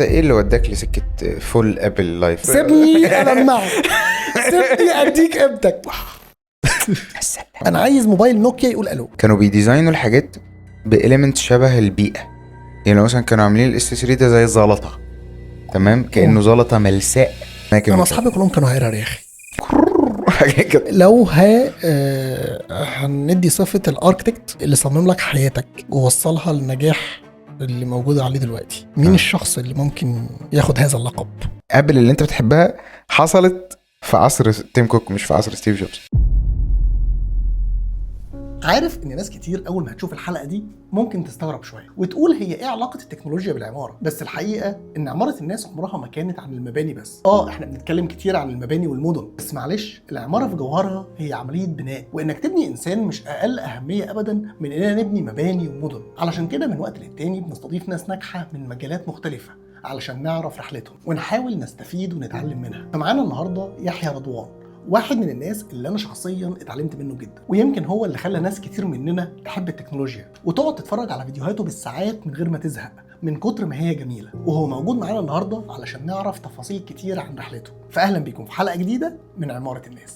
ايه اللي وداك لسكه فول ابل لايف؟ سيبني ألمعك، سيبني أديك ابنك. أنا عايز موبايل نوكيا يقول ألو. كانوا بيديزاينوا الحاجات بإليمنت شبه البيئه، يعني مثلا كانوا عاملين الاس 3 ده زي الزلطه، تمام، كانه زلطه ملساء. أنا أصحابي كلهم كانوا هيرر يا أخي. حاجه كده. لو هندي صفة الاركتكت اللي صمم لك حياتك ووصلها للنجاح اللي موجود عليه دلوقتي، مين الشخص اللي ممكن ياخد هذا اللقب؟ ابل اللي انت بتحبها حصلت في عصر تيم كوك مش في عصر ستيف جوبز. عارف ان ناس كتير اول ما هتشوف الحلقه دي ممكن تستغرب شويه وتقول هي ايه علاقه التكنولوجيا بالعماره، بس الحقيقه ان عماره الناس عمرها ما كانت عن المباني بس. احنا بنتكلم كتير عن المباني والمدن، بس معلش، العماره في جوهرها هي عمليه بناء، وانك تبني انسان مش اقل اهميه ابدا من اننا نبني مباني ومدن. علشان كده من وقت للتاني بنستضيف ناس ناجحه من مجالات مختلفه علشان نعرف رحلتهم ونحاول نستفيد ونتعلم منها. فمعانا النهارده يحيى رضوان، واحد من الناس اللي انا شخصيا اتعلمت منه جدا، ويمكن هو اللي خلى ناس كتير مننا تحب التكنولوجيا وتقعد تتفرج على فيديوهاته بالساعات من غير ما تزهق من كتر ما هي جميله. وهو موجود معانا النهارده علشان نعرف تفاصيل كتير عن رحلته. فاهلا بيكم في حلقه جديده من عماره الناس.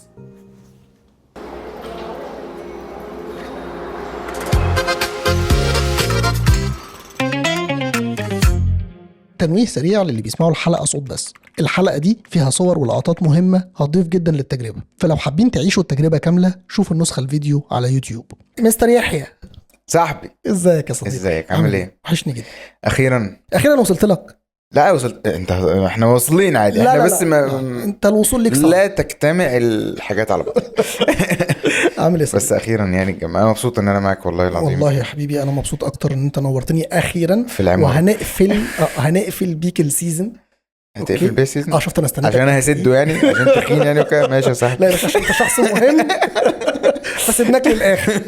تنويه سريع للي بيسمعوا الحلقه صوت بس، الحلقه دي فيها صور ولقطات مهمه هتضيف جدا للتجربه، فلو حابين تعيشوا التجربه كامله شوفوا النسخه الفيديو على يوتيوب. مستر يحيى، صاحبي ازيك يا صديقي؟ ازيك؟ عامل ايه؟ وحشني جدا. اخيرا وصلت لك. لا وصلت انت، احنا واصلين عادي. احنا بس ما انت الوصول ليك صعب. لا تجتمع الحاجات على بعض. عامل ايه؟ بس اخيرا يعني الجماعه، مبسوط ان انا معاك والله العظيم. والله يا حبيبي انا مبسوط اكتر ان انت نورتني اخيرا في العمارة. هنقفل بيك السيزون. هتقفل بيه سيزون؟ شفت انا استنيت عشان انا هسده يعني، عشان تخين يعني وكده. ماشي يا صاحبي. لا بس عشان انت شخص مهم فسيبناك للاخر.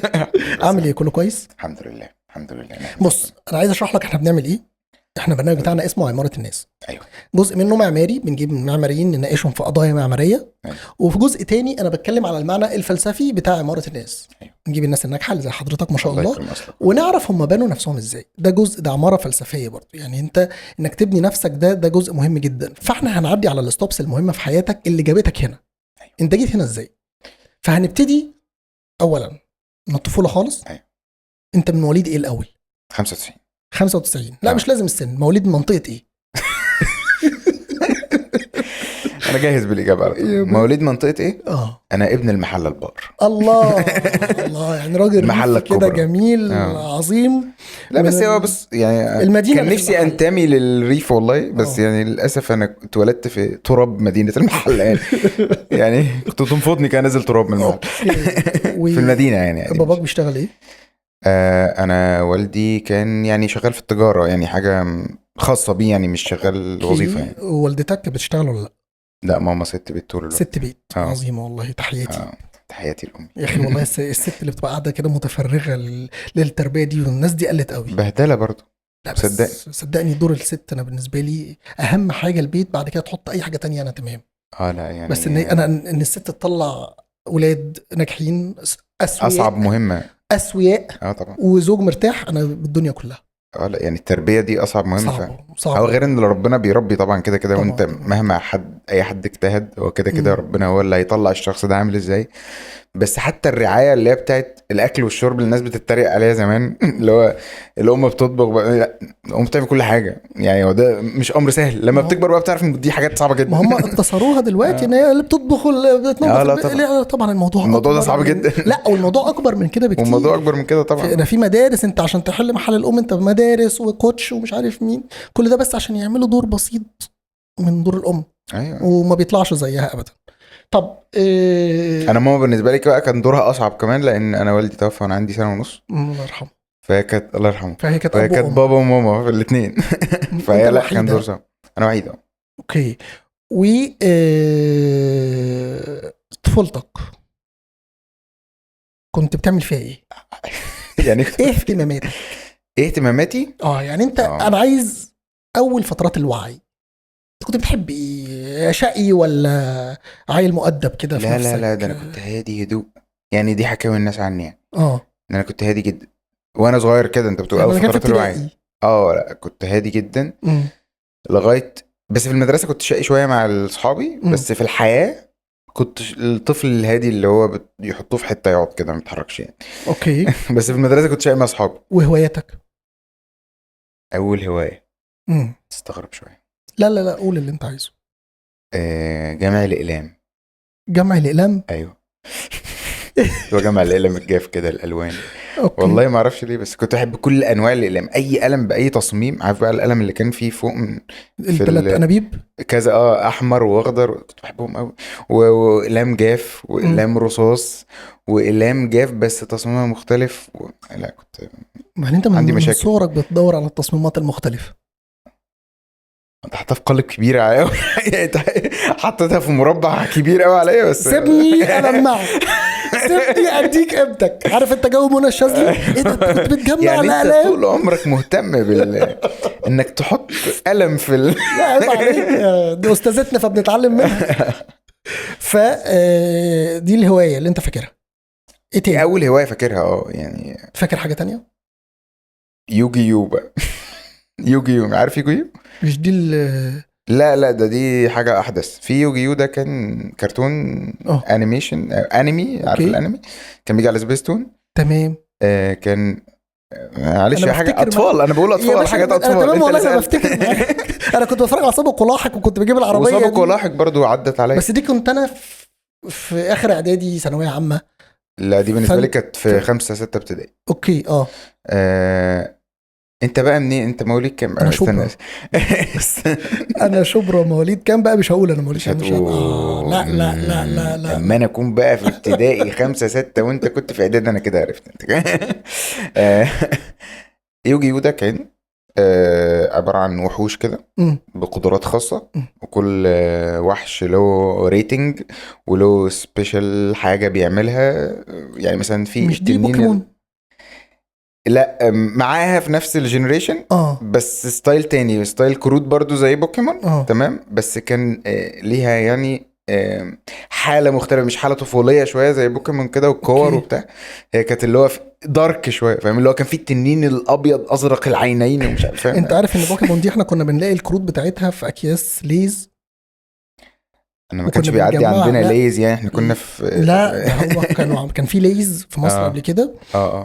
عامل ايه؟ كله كويس الحمد لله الحمد لله. بص انا عايز اشرح لك احنا بنعمل ايه. احنا البرنامج بتاعنا اسمه عمارة الناس. ايوه. جزء منه معماري، بنجيب معماريين نناقشهم في قضايا معماريه. أيوة. وفي جزء تاني انا بتكلم على المعنى الفلسفي بتاع عمارة الناس. أيوة. نجيب الناس الناجحه اللي زي حضرتك ما شاء الله ونعرف ونعرف هم بنوا نفسهم ازاي. ده جزء، ده عماره فلسفيه برضه، يعني انت انك تبني نفسك ده جزء مهم جدا. فاحنا هنعدي على الستوبس المهمه في حياتك اللي جابتك هنا. أيوة. انت جيت هنا ازاي؟ فهنبتدي اولا من الطفوله خالص. أيوة. انت من مواليد ايه الاول؟ 95. 95؟ لا مش لازم السن، مواليد منطقه ايه؟ انا جاهز بالاجابه على طول. مواليد منطقه ايه؟ انا ابن المحله البار. الله الله، يعني راجل محله كده جميل. عظيم. لا بس هو بس يعني المدينة كان نفسي انتمي للريف والله، بس يعني للاسف انا اتولدت في تراب مدينه المحله يعني. يعني كنت تنفضني كان نازل تراب من المحله. في المدينه يعني. باباك بيشتغل ايه؟ انا والدي كان يعني شغال في التجاره، يعني حاجه خاصه بيه، يعني مش شغال وظيفه يعني. والدتك بتشتغل ولا لا؟ لا ماما ست بيت طول الوقت. ست بيت. عظيمه والله، تحياتي. تحياتي لامي يا اخي والله. الست اللي بتبقى قاعده كده متفرغه للتربيه دي، والناس دي قلت قوي. بهدله برضو. لا بس صدقني دور الست انا بالنسبه لي اهم حاجه البيت، بعد كده تحط اي حاجه تانية انا تمام. لا يعني بس ان الست تطلع اولاد ناجحين اسوياء، اصعب مهمه. اسوياء طبعا. وزوج مرتاح، انا بالدنيا كلها. لا يعني التربيه دي اصعب مهمه. صعب. او غير ان ربنا بيربي طبعا كده كده، وانت مهما اي حد اجتهد هو كده كده ربنا هو اللي هيطلع الشخص ده عامل ازاي. بس حتى الرعايه اللي هي بتاعت الاكل والشرب اللي الناس بتتريق عليها زمان اللي هو الام بتطبخ لا، الام بتعمل كل حاجه، يعني هو ده مش امر سهل. لما بتكبر بقى بتعرف ان دي حاجات صعبه جدا. ما هم اختصروها دلوقتي ان هي اللي بتطبخ واللي بتنظف. لا طبعا الموضوع ده صعب جدا. لا والموضوع اكبر من كده بكتير. والموضوع اكبر من كده طبعا. ده في مدارس انت عشان تحل محل الام انت بمدارس وكوتش ومش عارف مين، كل ده بس عشان يعملوا دور بسيط من دور الام. ايوه. وما بيطلعش زيها ابدا. طب انا ماما بالنسبه لي بقى كان دورها اصعب كمان، لان انا والدي توفى وانا عندي 1.5 سنة. الله يرحمه. فهي كانت الله يرحمه. فهي كانت بابا وماما في الاثنين. فهي لا كان دور صعب. انا وحيد. اوكي. و طفولتك كنت بتعمل فيها ايه؟ يعني ايه اهتماماتك؟ اهتماماتي يعني انت انا عايز اول فترات الوعي كنت بتحب ايه؟ شقي ولا عيل مؤدب كده في نفسك؟ لا ده انا كنت هادي هدوء، يعني دي حكاوي الناس عني يعني. انا كنت هادي جدا وانا صغير كده. انت بتقول اول فترات الوعي. لا كنت هادي جدا. لغايه، بس في المدرسه كنت شقي شويه مع اصحابي، بس في الحياه كنت الطفل الهادي اللي هو يحطوه في حته يقعد كده ما يتحركش يعني. اوكي. بس في المدرسه كنت شقي مع اصحابي. وهواياتك؟ اول هوايه امم تستغرب شويه. لا لا لا، قول اللي انت عايزه. جمع الاقلام. جمع الاقلام؟ ايوه. هو جمع الاقلام الجاف كده الالوان. اوكي. والله ما اعرفش ليه، بس كنت احب كل انواع الاقلام، اي قلم باي تصميم. عارف بقى القلم اللي كان فيه فوق من في الثلاث انابيب. كذا احمر واخضر، كنت بحبهم قوي. واقلام جاف واقلام رصاص واقلام جاف بس تصميمها مختلف لا كنت ما انت عندي من مشاكل. صغرك بتدور على التصميمات المختلفه. انت حطها في قالب كبير قوي. حطيتها في مربع كبير قوي عليا بس. سيبني المعك، سيبني اديك قيمتك. عارف انت جو منى الشاذلي؟ ايه ده، انت كنت بتجمع يعني انت الاقلام؟ طول عمرك مهتم انك تحط قلم في لا عيب عليك، دي استاذتنا فبنتعلم منها. ف دي الهوايه اللي انت فاكرها. ايه دي تاني؟ اول هوايه فاكرها يعني. فاكر حاجه تانية؟ يوجي يو بقى. يوجي يو، عارف يوجي يو؟ مش دي لا دي حاجة أحدث. في يوجي يو ده كان كرتون أنيميشن، أنمي. عارف الأنمي؟ كان بيجي على سبيستون. تمام. كان معلش حاجة أطفال. أنا بقول يا أطفال، باشا حاجات أطفال. تمام أنت والله اللي انا سألت. بفتكر معاك. انا كنت بتفرج على سابق ولاحق وكنت بجيب العربيه وسابق دي. ولاحق برضو عدت عليا. بس دي كنت انا في اخر اعدادي ثانويه عامه. لا دي بالنسبة لي كانت في 5-6 ابتدائي. اوكي. انت بقى منين؟ انت مواليد كام؟ انا شبرا. انا شبرا. مواليد كام بقى؟ مش هقول انا مواليد كام. لا لا لا لا لا. اما انا اكون بقى في ابتدائي 5-6 وانت كنت في اعدادي، انا كده عرفت انت. يوجي يو ده كان عبارة عن وحوش كده بقدرات خاصة، وكل وحش له ريتنج وله سبيشال حاجة بيعملها. يعني مثلا في مش دي بوكيمون؟ لا معاها في نفس الجنريشن بس ستايل تاني، ستايل كروت برضو زي بوكيمون. تمام. بس كان ليها يعني حالة مختلفة، مش حالة طفولية شوية زي بوكيمون كده والكور وبتاع. هي كانت اللي هو دارك شوية، فاهم؟ اللي هو كان فيه التنين الأبيض أزرق العينين ومش عارف. انت عارف ان بوكيمون دي احنا كنا بنلاقي الكروت بتاعتها في أكياس ليز؟ انا ما كانش بيعدي عندنا ليز يعني، احنا كنا في لا هو كان في ليز في مصر قبل كده.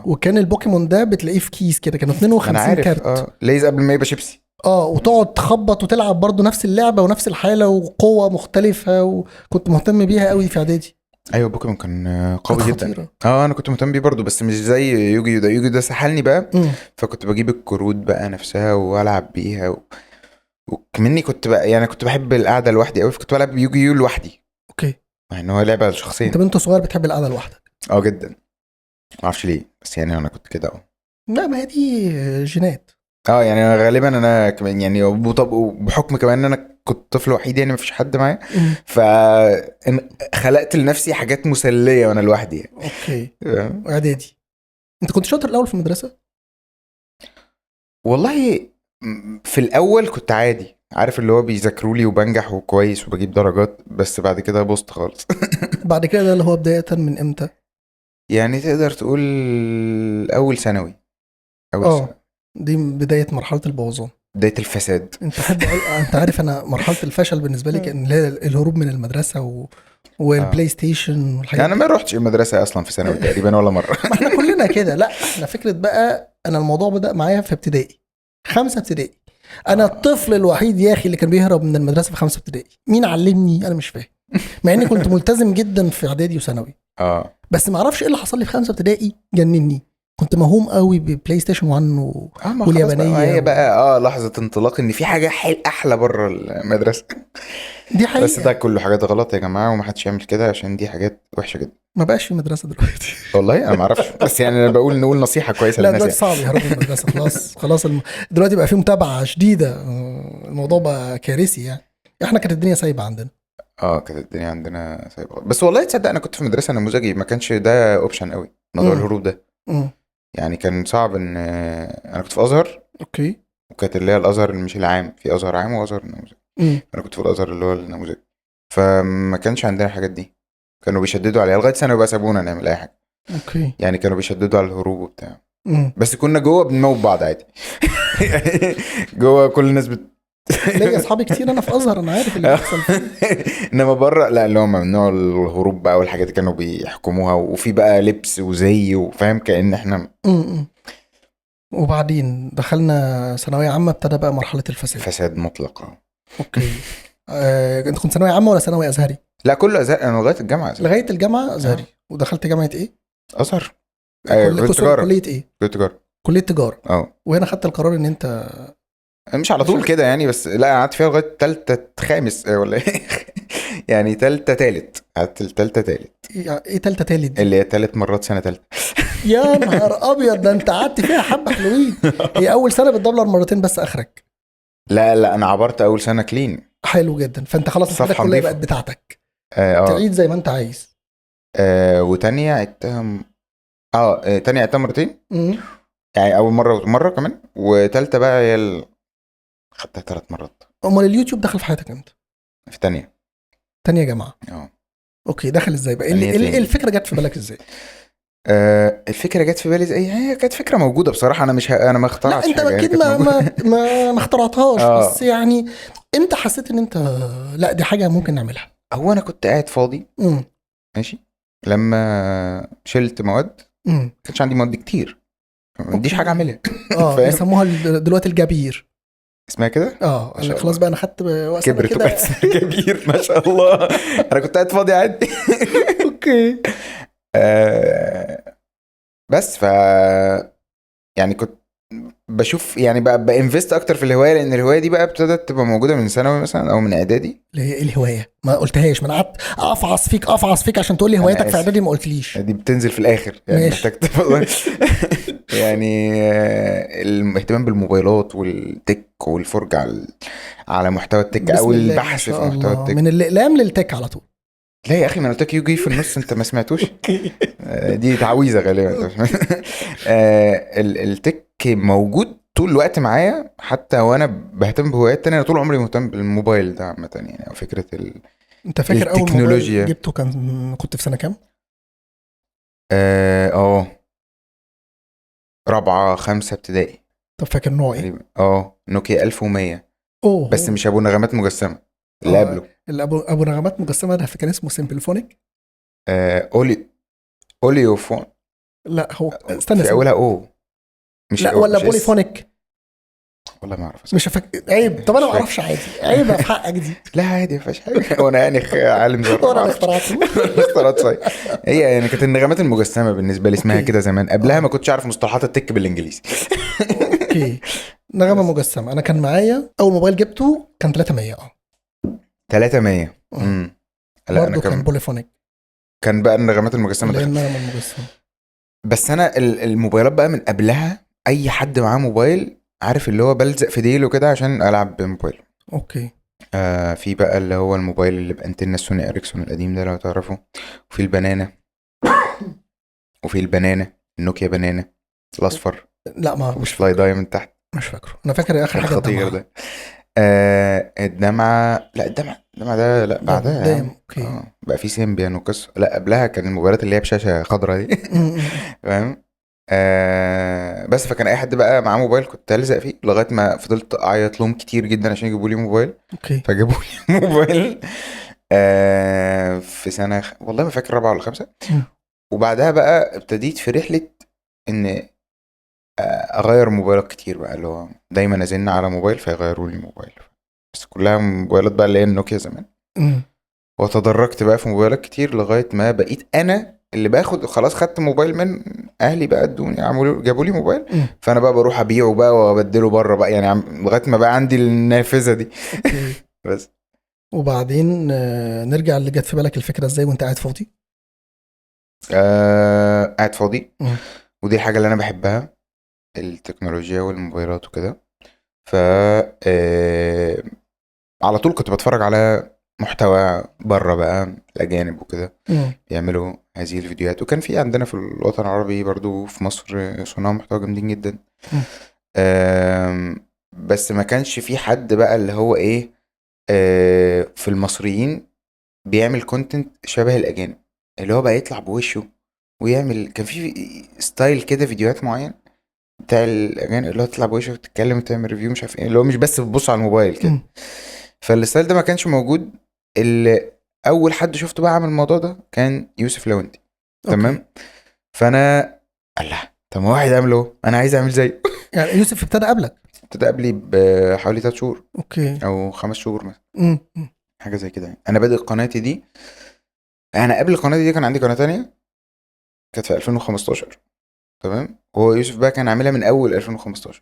وكان البوكيمون ده بتلاقيه في كيس كده، كانوا 52 كارت. ليز قبل ما يبقى شيبسي. وتقعد تخبط وتلعب برضو نفس اللعبه ونفس الحاله وقوه مختلفه، وكنت مهتم بيها قوي في اعدادي. ايوه بوكيمون كان قوي جدا. انا كنت مهتم بيه برضو، بس مش زي يوجي ده. يوجي ده سحلني بقى. فكنت بجيب الكروت بقى نفسها والعب بيها وكمني كنت بقى يعني كنت بحب القعده لوحدي قوي، فكنت بلعب يوجي يو لوحدي. اوكي. مع ان هو لعبه شخصين. انت بنت صغير بتحب القعده لوحدك؟ جدا. ما اعرفش ليه، بس يعني انا كنت كده لا ما هي دي جينات. يعني انا غالبا انا كمان يعني بحكم كمان ان انا كنت طفل وحيد يعني مفيش حد معايا، فخلقت لنفسي حاجات مسليه وانا لوحدي يعني. اوكي. اعدادي انت كنت شاطر الاول في المدرسه؟ والله في الاول كنت عادي، عارف اللي هو بيذاكروا لي وبنجح وكويس وبجيب درجات، بس بعد كده بوظت خالص. بعد كده ده اللي هو بدايه من امتى؟ يعني تقدر تقول اول ثانوي. دي بدايه مرحله البوظان، بدايه الفساد. انت عارف انا مرحله الفشل بالنسبه لي كان الهروب من المدرسه والبلاي ستيشن والحاجات. انا ما روحتش المدرسه اصلا في ثانوي تقريبا ولا مره. ما احنا كلنا كده. لا احنا فكره بقى، انا الموضوع بدا معايا في ابتدائي، 5 ابتدائي. انا الطفل الوحيد يا اخي اللي كان بيهرب من المدرسه في 5 ابتدائي. مين علمني؟ انا مش فاهم. مع اني كنت ملتزم جدا في اعدادي وثانوي. بس ما اعرفش ايه اللي حصل لي في 5 ابتدائي جنني. كنت مهوم قوي ببلاي ستيشن 1 واليابانيه. هي بقى لحظه انطلاق ان في حاجه احلى بره المدرسه. دي حقيقة. بس ده كله حاجات غلط يا جماعه، وما حدش يعمل كده عشان دي حاجات وحشه جدا. ما بقاش في مدرسه دلوقتي. والله انا ما اعرفش، بس يعني انا نقول نصيحه كويسه للناس. لا دلوقتي صعب يهربوا من المدرسه. خلاص دلوقتي بقى في متابعه شديده. الموضوع بقى كارثي يعني. احنا كانت الدنيا سايبه عندنا. كانت الدنيا عندنا سايبه. بس والله تصدق انا كنت في مدرسه نموذجي، ما كانش ده اوبشن قوي موضوع الهروب ده. يعني كان صعب ان انا كنت في ازهر. اوكي. وكانت اللي هي الازهر مش العام، في ازهر عام وازهر نموذجي. انا كنت في الازهر اللي هو النموذجي، فما كانش عندنا الحاجات دي. كانوا بيشددوا عليها لغايه ثانوي بقى سابونا نعمل اي حاجه. اوكي. يعني كانوا بيشددوا على الهروب وبتاع. بس كنا جوه بنموت بعض عادي. جوه كل الناس ليا اصحابي كتير انا في ازهر، انا عارف اللي بيحصل فيه. انما بره لا، اللي هو ممنوع الهروب بقى والحاجات اللي كانوا بيحكموها، وفي بقى لبس وزي وفاهم كأن احنا م. وبعدين دخلنا ثانويه عامه، ابتدى بقى مرحله الفساد. فساد مطلق. اوكي. انت كنت ثانويه عامه ولا ثانوي ازهري؟ لا كله أزهر، انا لغايه الجامعه أزهر. لغايه الجامعه ازهري. ودخلت جامعه ايه؟ ازهر. ايوه كنت تجاره. كليه ايه؟ كنت تجاره. كليه تجاره. اه وهنا خدت القرار ان انت مش على طول كده يعني، بس لا قعدت فيها لغايه تالتة خامس ولا ايه يعني تالتة تالت، قعدت التالتة تالت ايه تالتة تالت دي؟ اللي هي تالت مرات سنه تالتة. يا نهار ابيض، ده انت قعدت فيها حبه حلوين. هي اول سنه بالدولار مرتين بس اخرك. لا انا عبرت اول سنه كلين. حلو جدا، فانت خلاص كده صفحة الكليه نضيفة. بقت بتاعتك، اه تعيد زي ما انت عايز. وتانية عدتها تانية عدتها مرتين، مم. يعني اول مره كمان، وتالتة بقى هي خدتها 3 مرات. امال اليوتيوب دخل في حياتك امتى؟ في تانية. تانية جامعه. اه اوكي، دخل ازاي بقى؟ تانية إيه تاني. الفكره جت في بالك ازاي؟ الفكره جت في بالي زي هي كانت فكره موجوده بصراحه، انا مش انا ما لا اخترعتش انت حاجه، هي اكيد كانت موجوده. ما اخترعتهاش، بس اه يعني انت حسيت ان انت لا دي حاجه ممكن نعملها. هو انا كنت قاعد فاضي امم. ماشي، لما شلت مواد امم. كانش عندي مواد كتير، ما عنديش حاجه اعملها فاهم. بيسموها دلوقتي الجبير. اسمها كده. ما قال لك شاء خلاص الله بقى انا خدت وقت كبرت كده. وبقت كبير ما شاء الله. انا كنت قاعد فاضي عادي. اوكي. آه، بس يعني كنت بشوف يعني بقى بانفست اكتر في الهوايه، لان الهوايه دي بقى ابتدت تبقى موجوده من ثانوي مثلا او من اعدادي. اللي هي ايه الهوايه؟ ما قلتهاش، ما انا قعدت افعص فيك عشان تقول لي هوايتك انا في اعدادي، اسف، ما قلتليش. دي بتنزل في الاخر يعني ماشي. محتاج يعني الاهتمام بالموبايلات والتك والفرجه على محتوى التك او بسم الله ما البحث في شاء محتوى الله، التك. من الاقلام للتك على طول. لا يا اخي، ما انا قلت لك يجي في النص انت ما سمعتوش. اوكي. دي تعويذه غالبا انت مش فاهم. التك موجود طول الوقت معايا، حتى وانا بهتم بهوايات تانية. انا طول عمري مهتم بالموبايل ده عامه يعني، او فكره انت فاكر اول موبايل التكنولوجيا. جبته كنت في سنه كام؟ اه رابعه خمسه ابتدائي طب فاكر نوع ايه؟ تقريبا. نوكيا 1100. اوه بس مش ابو نغمات مجسمه، اللي اه قبله. اللي ابو نغمات مجسمه ده كان اسمه سيمبلفونيك. اوليوفون. لا هو استنى في اولها مش لا ولا مش اس. بوليفونيك. والله ما اعرف. مش فاكر، عيب. طب انا مش ما اعرفش فاكر. عادي، عيب في حقك دي. لا عادي ما فيهاش حاجه. وانا يعني عالم ذره وانا ما اللي اعرفش. اخترعته. اختلاط صحيح. هي يعني كانت النغمات المجسمه بالنسبه لي اسمها اوكي. كده زمان، قبلها ما اه كنتش اعرف مصطلحات التك بالانجليزي. اوكي. نغمه بس مجسمه. انا كان معايا اول موبايل جبته كان 300. 300. اه لا انا برضه كان بوليفونيك، كان بقى النغمات المجسمه اللي هي دخل. النغمه المجسمه. بس انا الموبايلات بقى من قبلها، اي حد معاه موبايل عارف اللي هو بلزق في ديله كده عشان العب بموبايل. اوكي. في بقى اللي هو الموبايل اللي بانتنا السوني اريكسون القديم ده لو تعرفه، وفي البنانه النوكيا بنانه الاصفر، لا ما مش وسلاي فاكره. دايموند تحت. مش فاكره. انا فاكر اخر حاجه الخطير الدمعه. ده. الدمعة. لا الدمعة ده لا ده بعدها يا قدام. عم. اوكي. بقى في سيمبيان وقصة. لا قبلها كان الموبايلات اللي هي بشاشة خضراء دي. فاهم. بس فكان اي حد بقى معاه موبايل كنت الزق فيه، لغايه ما فضلت اعيط لهم كتير جدا عشان يجيبوا لي موبايل. اوكي. فجابوا لي موبايل في سنه والله ما فاكر رابعه ولا خمسه. مم. وبعدها بقى ابتديت في رحله ان اغير موبايلات كتير بقى، اللي هو دايما ازن على موبايل فيغيروا لي موبايل، بس كلها موبايلات بقى اللي هي النوكيا زمان. مم. وتدرجت بقى في موبايلات كتير لغايه ما بقيت انا اللي باخد، خلاص خدت موبايل من اهلي بقى، ادوني عملوا جابوا لي موبايل، مم. فانا بقى بروح ابيعه بقى وابدله بره بقى يعني، لغايه ما بقى عندي النافذه دي. اوكي. بس وبعدين نرجع اللي جت في بالك الفكره ازاي وانت قاعد فاضي؟ قاعد فاضي، مم. ودي الحاجه اللي انا بحبها، التكنولوجيا والموبايلات وكده. ف على طول كنت بتفرج على محتوى بره بقى، الاجانب وكده مم. بيعملوا هذه الفيديوهات، وكان في عندنا في الوطن العربي برضو في مصر صناع محتوى جامدين جدا. مم. بس ما كانش في حد بقى اللي هو ايه في المصريين بيعمل كونتنت شبه الاجانب، اللي هو بقى يطلع بوشه ويعمل، كان في ستايل كده فيديوهات معين بتاع الاغاني اللي هو تطلع بوشك وتتكلم وتعمل ريفيو مش عارف ايه، اللي هو مش بس بتبص على الموبايل كده. مم. فالستايل ده ما كانش موجود. اللي اول حد شفته بقى عمل الموضوع ده كان يوسف لوندي. اوكي. تمام. فانا الله، طب ما واحد عمله انا عايز اعمل زيه. يعني يوسف ابتدى قبلك؟ ابتدى قبلي بحوالي 3 شهور اوكي. او 5 شهور مثلا، مم. حاجه زي كده يعني. انا بادئ قناتي دي، انا قبل قناتي دي كان عندي قناه تانية كانت في 2015. تمام. وهو يوسف بقى كان عاملها من اول 2015،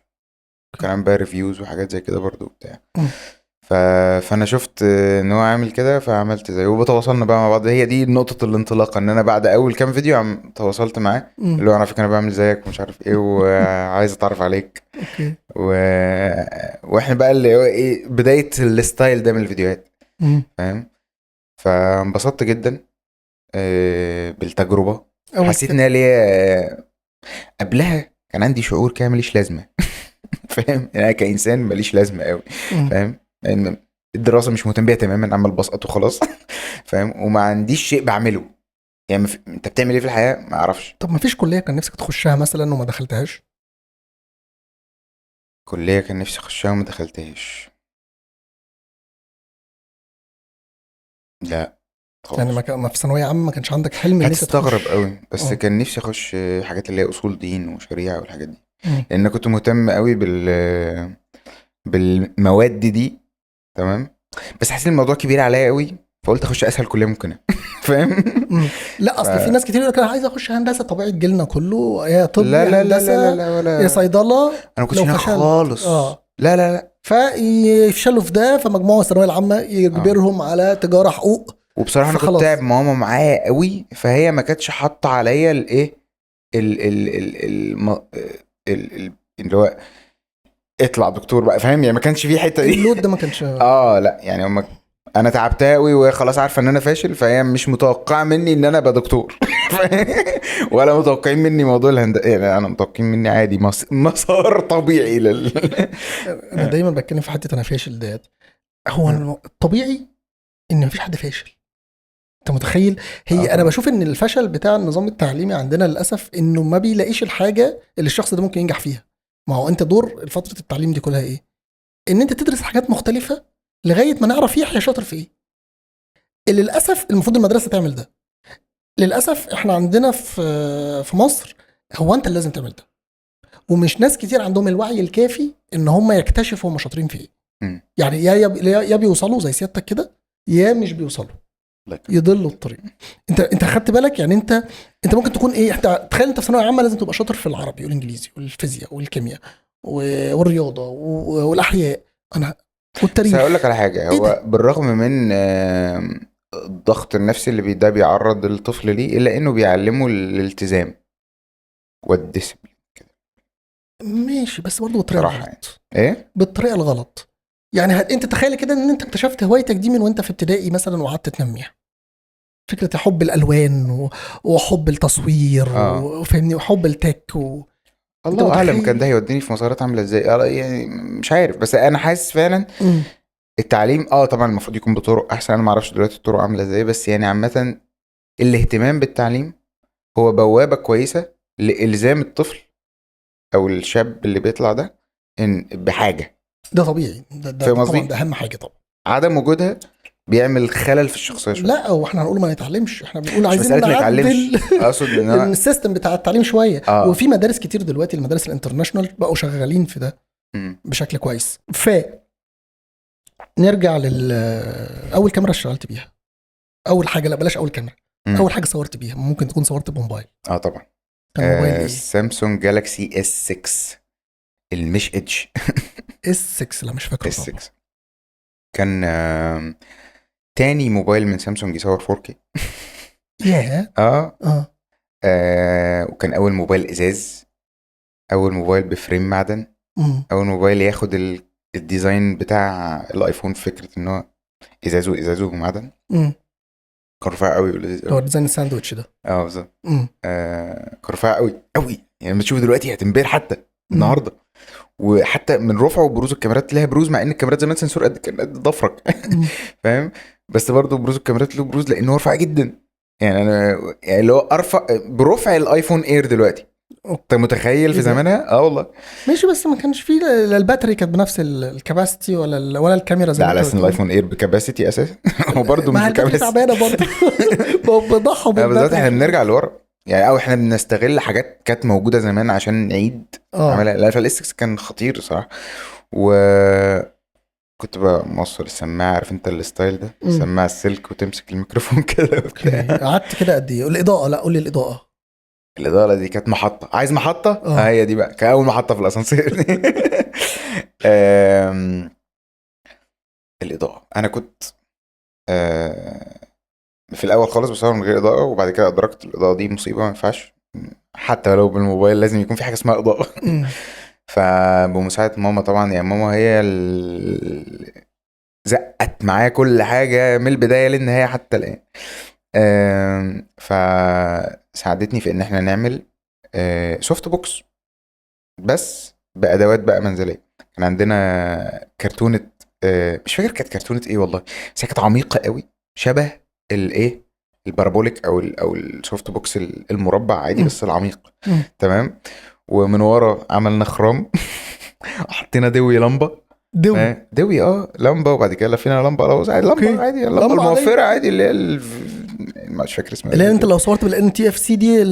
كان عامل بقى ريفيوز وحاجات زي كده برضو وبتاع. مم. ف... فانا شفت ان هو عامل كده فعملت زيه، وبتواصلنا بقى مع بعض. هي دي نقطة الانطلاق، ان انا بعد اول كام فيديو تواصلت معاه، مم. اللي هو انا فكرة انا بعمل زيك ومش عارف ايه وعايز اتعرف عليك اوكي. و... واحنا بقى اللي هو ايه بداية الستايل ده من الفيديوهات. مم. فاهم. فانبسطت جدا بالتجربة. اول حسيت ان هي ليا قبلها كان عندي شعور كده ماليش لازمة. فاهم. انا كإنسان ماليش لازمة قوي. مم. فاهم. لان الدراسة مش مهتم بيها تماما، عمال بسقط وخلاص. فاهم. وما عنديش شيء بعمله يعني. انت بتعمل ايه في الحياة ما اعرفش. طب ما فيش كليه كان نفسك تخشها مثلا وما دخلتهاش؟ كلية كان نفسي اخشها وما دخلتهاش، لا يعني خالص. ما في ثانويه عامه ما كانش عندك حلم ان انت هتستغرب تخش؟ قوي بس اه. كان نفسي اخش حاجات اللي هي اصول دين وشريعة والحاجات دي، مم. لان أنا كنت مهتم قوي بالمواد دي. تمام. بس حسيت الموضوع كبير عليا قوي، فقلت اخش اسهل كليه ممكنه. فاهم. مم. لا ف... اصل في ناس كتير يقول لك انا عايز اخش هندسه، طبيعي جيلنا كله يا طب لا يا لا لا لا لا هندسه لا يا ولا، صيدله. انا ما كنتش لو هناك فشلت خالص. لا لا لا. فيفشلوا في ده، فمجموعه الثانويه العامه اه. يجبرهم على تجاره حقوق. وبصراحه انا كنت تعب فخلاص. ماما معايا قوي، فهي ما كانتش حاطه عليا الايه ال ال ال ال اللي هو اطلع دكتور بقى. فاهم يعني، ما كانش فيه الحته دي. اللود ده ما كانش. لا يعني انا تعبتها قوي وهي خلاص عارفه ان انا فاشل، فهي مش متوقعه مني ان انا ابقى دكتور. ولا متوقعين مني موضوع الهندسه يعني. انا متوقعين مني عادي مسار طبيعي انا دايما بتكلم في حته انا فاشل ديت. هو الطبيعي ان مفيش حد فاشل. انت متخيل؟ هي انا طبعا. بشوف ان الفشل بتاع النظام التعليمي عندنا للاسف انه ما بيلاقيش الحاجه اللي الشخص ده ممكن ينجح فيها. ما هو انت دور فتره التعليم دي كلها ايه؟ ان انت تدرس حاجات مختلفه لغايه ما نعرف يحيى شاطر في ايه. اللي للاسف المفروض المدرسه تعمل ده. للاسف احنا عندنا في مصر هو انت اللي لازم تعمل ده، ومش ناس كتير عندهم الوعي الكافي ان هم يكتشفوا هم شاطرين في ايه. مم. يعني يا بيوصلوا زي سيادتك كده، يا مش بيوصلوا يضلوا الطريق. انت خدت بالك؟ يعني انت ممكن تكون ايه، انت تخيل انت في ثانويه عامه لازم تبقى شاطر في العربي والانجليزي والفيزياء والكيمياء والرياضه والاحياء انا بس والتاريخ. هقول لك على حاجه، ايه هو ده؟ بالرغم من الضغط النفسي اللي ده بيعرض الطفل ليه، الا انه بيعلمه الالتزام والديسبلين كده. ماشي، بس برضه بالطريقه صراحه يعني. الغلط. ايه. بالطريقه الغلط. يعني انت تخيل كده ان انت اكتشفت هوايتك دي من وانت في ابتدائي مثلا وقعدت تنميها. فكره حب الالوان وحب التصوير وفهمني وحب التك انت الله اعلم كان ده متخيل؟ هيوديني في مسارات عامله ازاي. يعني مش عارف، بس انا حاسس فعلا مم. التعليم طبعا المفروض يكون بطرق احسن. انا ما اعرفش دلوقتي الطرق عامله ازاي، بس يعني عامه الاهتمام بالتعليم هو بوابه كويسه لالزام الطفل او الشاب اللي بيطلع ده ان بحاجه. ده طبيعي، فاهم ده طبعا قصدي. ده اهم حاجه طبعا. عدم وجودها بيعمل خلل في الشخصيه شويه. لا واحنا هنقول ما نتعلمش، احنا بنقول مش عايزين مساله ما يتعلمش، نعدل اقصد ان هو السيستم بتاع التعليم شويه. اه وفي مدارس كتير دلوقتي، المدارس الانترناشونال بقوا شغالين في ده مم. بشكل كويس. نرجع اول كاميرا اشتغلت بيها، اول حاجه، لا بلاش اول كاميرا، اول حاجه صورت بيها ممكن تكون صورت بموبايل. طبعا. كان موبايل ايه؟ سامسونج جالاكسي اس 6 المش اتش. اس 6. لا مش فاكره اس طبعا. 6 كان تاني موبايل من سامسونج يصور 4K. ياه. اه وكان اول موبايل ازاز، اول موبايل بفريم معدن، اول موبايل ياخد الديزاين بتاع الايفون، فكره ان هو ازازه ومعدن. كان رفيع قوي ولذيذ هو قوي. ديزاين الساندوتش ده. بالظبط. كان رفيع قوي قوي يعني. لما تشوفه دلوقتي هتنبهر حتى النهارده. وحتى من رفعه وبروز الكاميرات لها بروز، مع ان الكاميرات زمان سنسور كان قد ضفرك. فاهم. بس برضه بروز الكاميرات له بروز لانه رفيع جدا. يعني انا يعني اللي هو ارفع برفع الايفون اير دلوقتي. انت متخيل في إيه ده؟ زمانها؟ والله. ماشي، بس ما كانش فيه لا الباتري كانت بنفس الكاباسيتي ولا الكاميرا زي ده ما على انت اساس ان بتقول. الايفون اير بكاباسيتي اساسا. هو برضه ما مش هي الباتري بكاباسيتي. تعبانه برضه. بضحوا بالظبط، بالباتري احنا عشان بنرجع لورا يعني، او احنا بنستغل حاجات كانت موجوده زمان عشان نعيد اه. عملها. الايفون اس 6 كان خطير صراحه. و كنت بقى موصل السماعه، عارف انت الستايل ده، امم. سماعه السلك وتمسك الميكروفون كده اوكي، وبتاع. قعدت كده قد ايه؟ الاضاءه، لا قول لي الاضاءه. الاضاءه دي كانت محطه، عايز محطه، اه. هي دي بقى كان اول محطه في الاسانسير. آم، الاضاءه انا كنت آه، في الاول خالص بصور من غير اضاءه، وبعد كده ادركت الاضاءه دي مصيبه، ما ينفعش حتى لو بالموبايل لازم يكون في حاجه اسمها اضاءه. امم. فبمساعده ماما طبعا، يعني ماما هي زقت معايا كل حاجه من البدايه للنهايه حتى الان. فساعدتني في ان احنا نعمل سوفت بوكس، بس بادوات بقى منزليه. كان عندنا كرتونه، مش فاكر كانت كرتونه ايه والله، بس هي كانت عميقه قوي، شبه الايه، البارابوليك او السوفت بوكس المربع عادي امم. بس العميق. امم. تمام. ومن ورا عملنا خرام. حطينا دوي لمبه. دوي. دوي لمبه، وبعد كده لفينا لمبه لوز عادي، لمبه اوكي، عادي، اللمبه لمبه عاديه. الموفره عادي اللي هي مش فاكر اسمها اللي ايه هي انت بالظبط. لو صورت بالان تي اف سي دي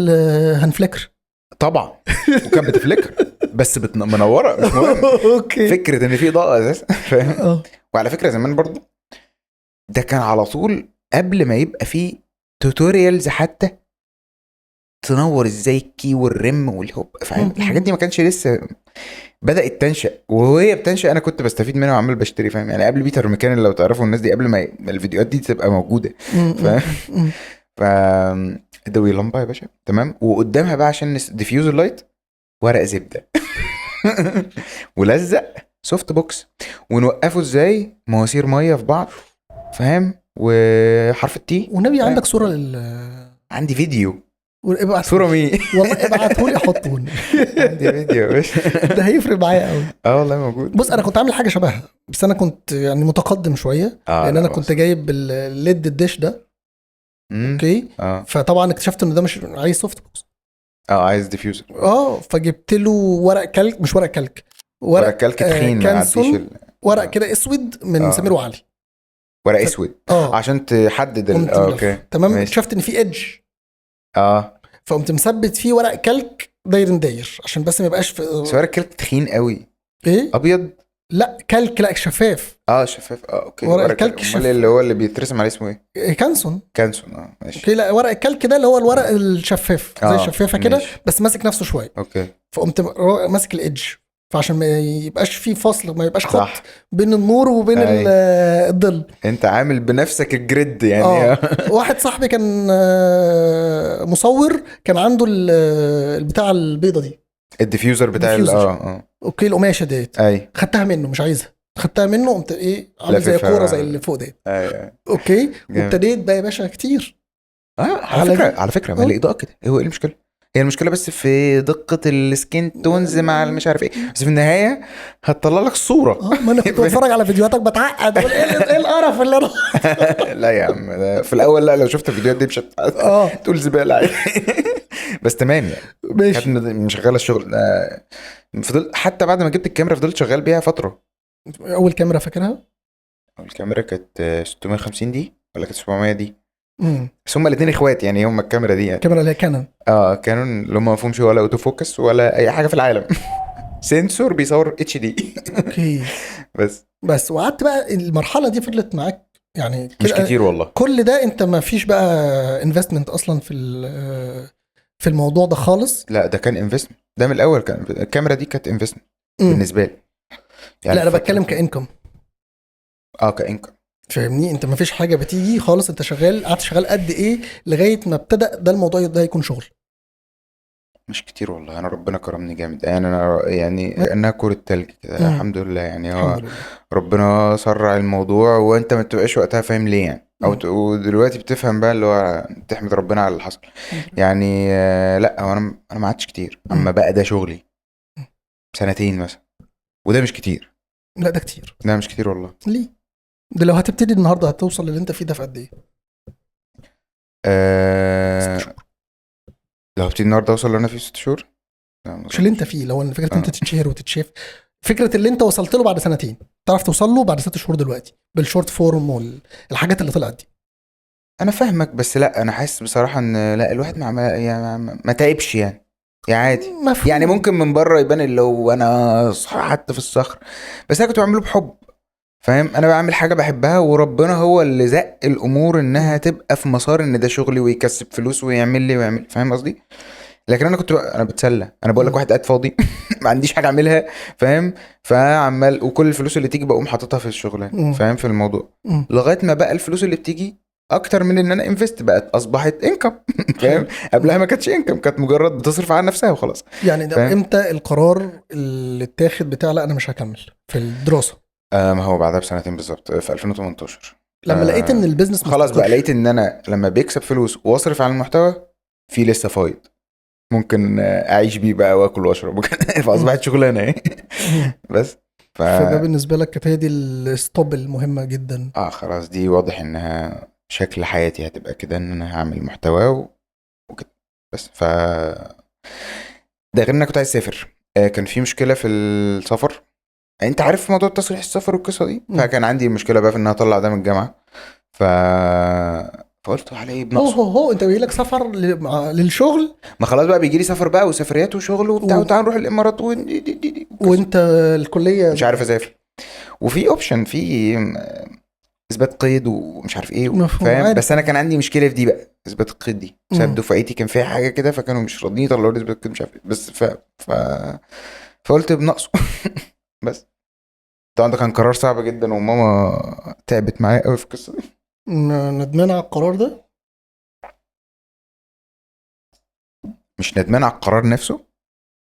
هنفليكر. طبعا. وكانت بتفليكر بس منوره، مش مهم. اوكي. فكره ان في اضاءه اساسا. فاهم. اه. وعلى فكره زمان برضو ده كان على طول قبل ما يبقى في توتوريالز حتى تنور ازاي الكي والرم والهوب، فاهم الحاجات دي ما كانش لسه بدأت تنشأ. وهي بتنشأ انا كنت بستفيد منها وعمال بشتري، فاهم يعني، قبل بيتر ميكان لو تعرفوا الناس دي، قبل ما الفيديوهات دي تبقى موجوده. فاهم. ف دوي لمبه يا باشا، تمام، وقدامها بقى عشان ديفيوز اللايت ورق زبده. ولزق سوفت بوكس، ونوقفه ازاي مواسير ميه في بعض، فاهم، وحرف التي. والنبي فاهم؟ عندك صوره عندي فيديو. ابعت صوره مين؟ والله ابعته لي احطه لي. عندي فيديو يا باشا. ده هيفرق معايا قوي. والله موجود. بص انا كنت عامل حاجه شبهها، بس انا كنت يعني متقدم شويه، لان لا انا كنت بس. جايب الليد الديش ده. اوكي. اه فطبعا اكتشفت ان ده مش عايز سوفت بوكس. عايز ديفيوزر. فجبت له ورق كلك، مش ورق كلك، ورق كلك تخين ما يعديش كانسون، ورق آه. كده اسود من سمير وعلي. ورق اسود اه. عشان تحدد قمت اوكي تمام، ماشي. اكتشفت ان في ايدج، اه فقمت مثبت فيه ورق كلك داير عشان بس ما يبقاش في بس ورق كلك تخين قوي. ايه. ابيض. لا كلك، لا شفاف. شفاف. اوكي. ورق ورق الكلك كلك امال اللي هو اللي بيترسم عليه اسمه ايه؟ كانسون. كانسون. ماشي. اوكي. لا ورق الكلك ده اللي هو الورق الشفاف، زي الشفافه كده، ماشي. بس ماسك نفسه شويه. اوكي. فقمت ماسك الايدج، فعشان ما يبقاش فيه فصل، ما يبقاش خط صح. بين النور وبين الظل. انت عامل بنفسك الجريد يعني. واحد صاحبي كان مصور، كان عنده البتاع البيضه دي، الديفيوزر بتاع اوكي، القماشه ديت، اي خدتها منه، مش عايزها، خدتها منه، قمت ايه عامل زي لففها. كوره زي اللي فوق ديت. اي اوكي. جامد. وابتديت بقى يا باشا كتير. على فكره ما الاضاءه كده، هو ايه المشكله؟ هي المشكله بس في دقه السكين تونز مع مش عارف ايه، بس في النهايه هتطلع لك الصوره. ما انا كنت بتفرج على فيديوهاتك بتعقد، اقول ايه القرف اللي انا. لا يا عم، في الاول لا، لو شفت الفيديوهات دي مش تقول زباله عادي. بس تمام يعني. ماشي. كانت مشغله الشغل. فضلت حتى بعد ما جبت الكاميرا فضلت شغال بيها فتره. اول كاميرا فاكرها؟ الكاميرا كانت 650 دي ولا كانت 700 دي؟ بس هما الاثنين اخوات يعني، هما الكاميرا دي يعني. الكاميرا اللي هي كانون. كانون اللي هما ما فيهمش ولا اوتو فوكس ولا اي حاجه في العالم. سنسور بيصور اتش دي. اوكي. بس وقعدت بقى المرحله دي فضلت معاك يعني مش كتير والله. كل ده انت ما فيش بقى انفستمنت اصلا في الموضوع ده خالص؟ لا ده كان انفستمنت، ده من الاول كان الكاميرا دي كانت انفستمنت بالنسبه لي يعني. لا انا بتكلم كانكم. كانكم. فاهمني، انت ما فيش حاجه بتيجي خالص، انت قعدت شغال قد ايه لغايه ما ابتدى ده الموضوع ده يكون شغل؟ مش كتير والله، انا ربنا كرمني جامد يعني، انا يعني كانها كرة تلج كده. الحمد لله يعني. هو ربنا سرع الموضوع، وانت ما تبقاش وقتها فاهم ليه يعني، او دلوقتي بتفهم بقى اللي هو تحمد ربنا على اللي حصل يعني. لا هو انا ما عادش كتير، اما بقى ده شغلي 2 مثلا، وده مش كتير. لا ده كتير. ده مش كتير والله. ليه؟ ده لو هتبتدي النهارده هتوصل للي انت فيه ده في قد ايه؟ 6 شهور. لو هبتدي النهارده اوصل اللي انا فيه 6 شهور. مش اللي انت فيه، لو ان فكره انت آه. تتشهر وتتشاف، فكره اللي انت وصلت له بعد سنتين تعرف توصل له بعد 6 شهور دلوقتي بالشورت فورم والحاجات اللي طلعت دي. انا فاهمك، بس لا انا حاسس بصراحه ان لا الواحد يعني ما تعبش يعني عادي. مفهوم. يعني ممكن من بره يبان اللي هو انا حتى في الصخر، بس انا كنت بعمله بحب. فاهم؟ انا بعمل حاجه بحبها، وربنا هو اللي زق الامور انها تبقى في مسار ان ده شغلي ويكسب فلوس ويعمل لي ويعمل. فاهم قصدي؟ لكن انا كنت انا بتسلى. انا بقول لك واحد قاعد فاضي ما عنديش حاجه اعملها. فاهم؟ فعمال وكل الفلوس اللي تيجي بقوم حاططها في الشغلانه. فاهم؟ في الموضوع لغايه ما بقى الفلوس اللي بتيجي اكتر من ان انا انفست، بقت اصبحت انكم. فاهم؟ قبلها ما كانتش انكم، كانت مجرد بتصرف على نفسها وخلاص. يعني ده فاهم؟ امتى القرار اللي اتاخد بتاع لا انا مش هكمل في الدراسه؟ ما هو بعدها بسنتين بالظبط في 2018. لما لقيت ان البيزنس خلاص بقى مستقر. لقيت ان انا لما بيكسب فلوس واصرف على المحتوى في لسه فايض ممكن اعيش بيه بقى واكل واشرب فاصبحت شغلانه اهي. بس فده بالنسبه لك كانت هي دي الستوب المهمه جدا. خلاص دي واضح انها شكل حياتي هتبقى كده، ان انا هعمل محتوى وكده. بس ده غير ان انا كنت عايز اسافر. كان في مشكله في السفر. انت عارف موضوع تصريح السفر والقصه دي. فكان عندي مشكله بقى في ان انا اطلع ده من الجامعه. ف فقلت على ايه بنقصه. هو انت بيجي لك سفر للشغل، ما خلاص بقى بيجي لي سفر بقى وسفريات وشغل وبتاع وتعال نروح الامارات وانت الكليه مش عارف اسافر. وفي اوبشن في اثبات قيد ومش عارف ايه. مفهوم، فاهم؟ عارف. بس انا كان عندي مشكله في دي بقى، اثبات القيد دي بسبب دفعتي كان فيها حاجه كده، فكانوا مش راضيين يطلعوا لي اثبات قيد مش عارف ايه. بس ف... فقلت بنقصه. بس طبعا ده كان قرار صعب جدا، وماما تعبت معايا قوي في القصه دي. ندمان على القرار ده؟ مش ندمان على القرار نفسه.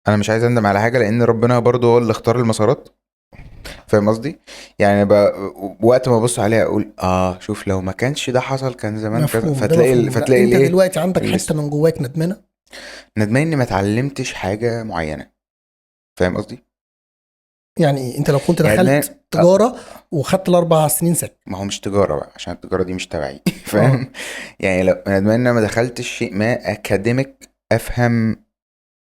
انا مش عايز اندم على حاجه، لان ربنا برضو هو اللي اختار المسارات. فاهم قصدي؟ يعني وقت ما ابص عليها اقول شوف لو ما كانش ده حصل كان زمان كذا. مفهوم، ده فتلاقي مفهوم. لا، فتلاقي انت ليه دلوقتي عندك حته من جواك ندمانه. ندمان اني ما اتعلمتش حاجه معينه. فاهم قصدي؟ يعني انت لو كنت يعني دخلت تجاره وخدت ال4 سنين سك. ما هو مش تجاره بقى، عشان التجاره دي مش تبعي. فاهم؟ يعني لو ندمان ان انا ما دخلتش شيء ما اكاديميك افهم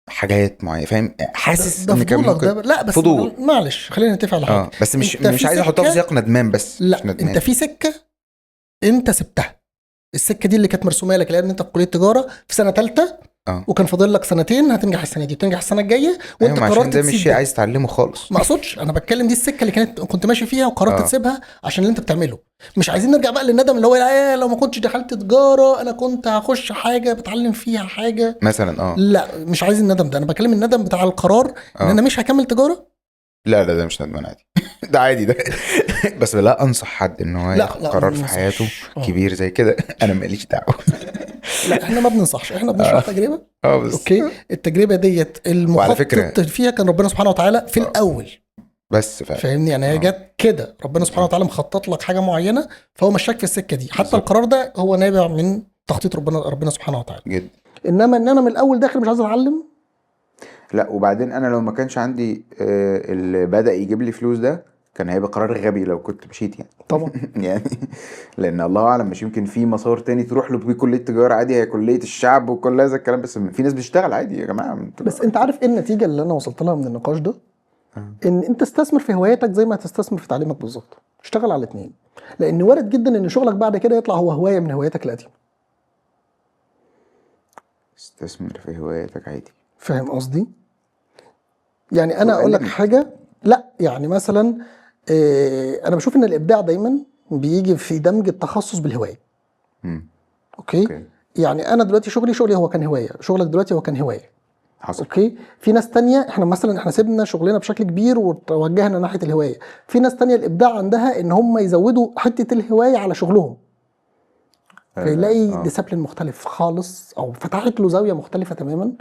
حاجات معينه. فاهم؟ حاسس ده ان كان فضولك ممكن ده لا بس فضول. معلش خلينا نتفق على حاجه. بس انت مش في عايز احطها في سكة، سياق ندمان، بس لا مش ندمان. انت في سكه انت سبتها. السكه دي اللي كانت مرسومه لك لان انت في كليه تجاره في سنه ثالثه، وكان فاضل لك سنتين هتنجح السنه دي وتنجح السنه الجايه، وانت ايوه عشان قررت ده مش تسيب شيء ده. عايز تعلمه خالص. ما اقصدش، انا بتكلم دي السكه اللي كنت ماشي فيها وقررت تسيبها عشان اللي انت بتعمله. مش عايزين نرجع بقى للندم اللي هو لو ما كنتش دخلت تجاره انا كنت هخش حاجه بتعلم فيها حاجه مثلا. لا مش عايز الندم ده. انا بكلم الندم بتاع القرار ان انا مش هكمل تجاره. لا ده مش ندمان عادي. ده عادي ده. بس لا انصح حد ان هو ياخد قرار في حياته كبير زي كده. انا ماليش دعوه. لا احنا ما بننصحش، احنا بنشرح تجربه. بس اوكي، التجربه ديت المخطط فيها كان ربنا سبحانه وتعالى في الاول. بس فاهمني؟ يعني هي جت كده، ربنا سبحانه وتعالى مخطط لك حاجه معينه فهو مشاك في السكه دي. حتى القرار ده هو نابع من تخطيط ربنا سبحانه وتعالى جدا. انما ان انا من الاول داخل مش عايز اتعلم. لا وبعدين انا لو ما كانش عندي اللي بدأ يجيب لي فلوس ده كان هيبقى قرار غبي لو كنت مشيت يعني. طبعا. يعني لان الله اعلم مش يمكن في مسار تاني تروح له بكليه تجاره عادي، هي كليه الشعب وكل هذا الكلام. بس في ناس بتشتغل عادي يا جماعه. بس انت عارف ايه النتيجه اللي انا وصلت لها من النقاش ده؟ ان انت تستثمر في هواياتك زي ما هتستثمر في تعليمك بالظبط. اشتغل على الاثنين، لان وارد جدا ان شغلك بعد كده يطلع هو هوايه من هواياتك القديمه. استثمر في هواياتك عادي. فاهم قصدي؟ يعني انا اقول لك حاجه، لا يعني مثلا انا بشوف ان الابداع دايما بيجي في دمج التخصص بالهوايه. أوكي. يعني انا دلوقتي شغلي هو كان هوايه، شغلك دلوقتي هو كان هوايه. حصل. اوكي. في ناس تانية احنا سيبنا شغلنا بشكل كبير وتوجهنا ناحيه الهوايه. في ناس تانية الابداع عندها ان هم يزودوا حته الهوايه على شغلهم، فيلاقي ديسيبلين مختلف خالص او فتحت له زاويه مختلفه تماما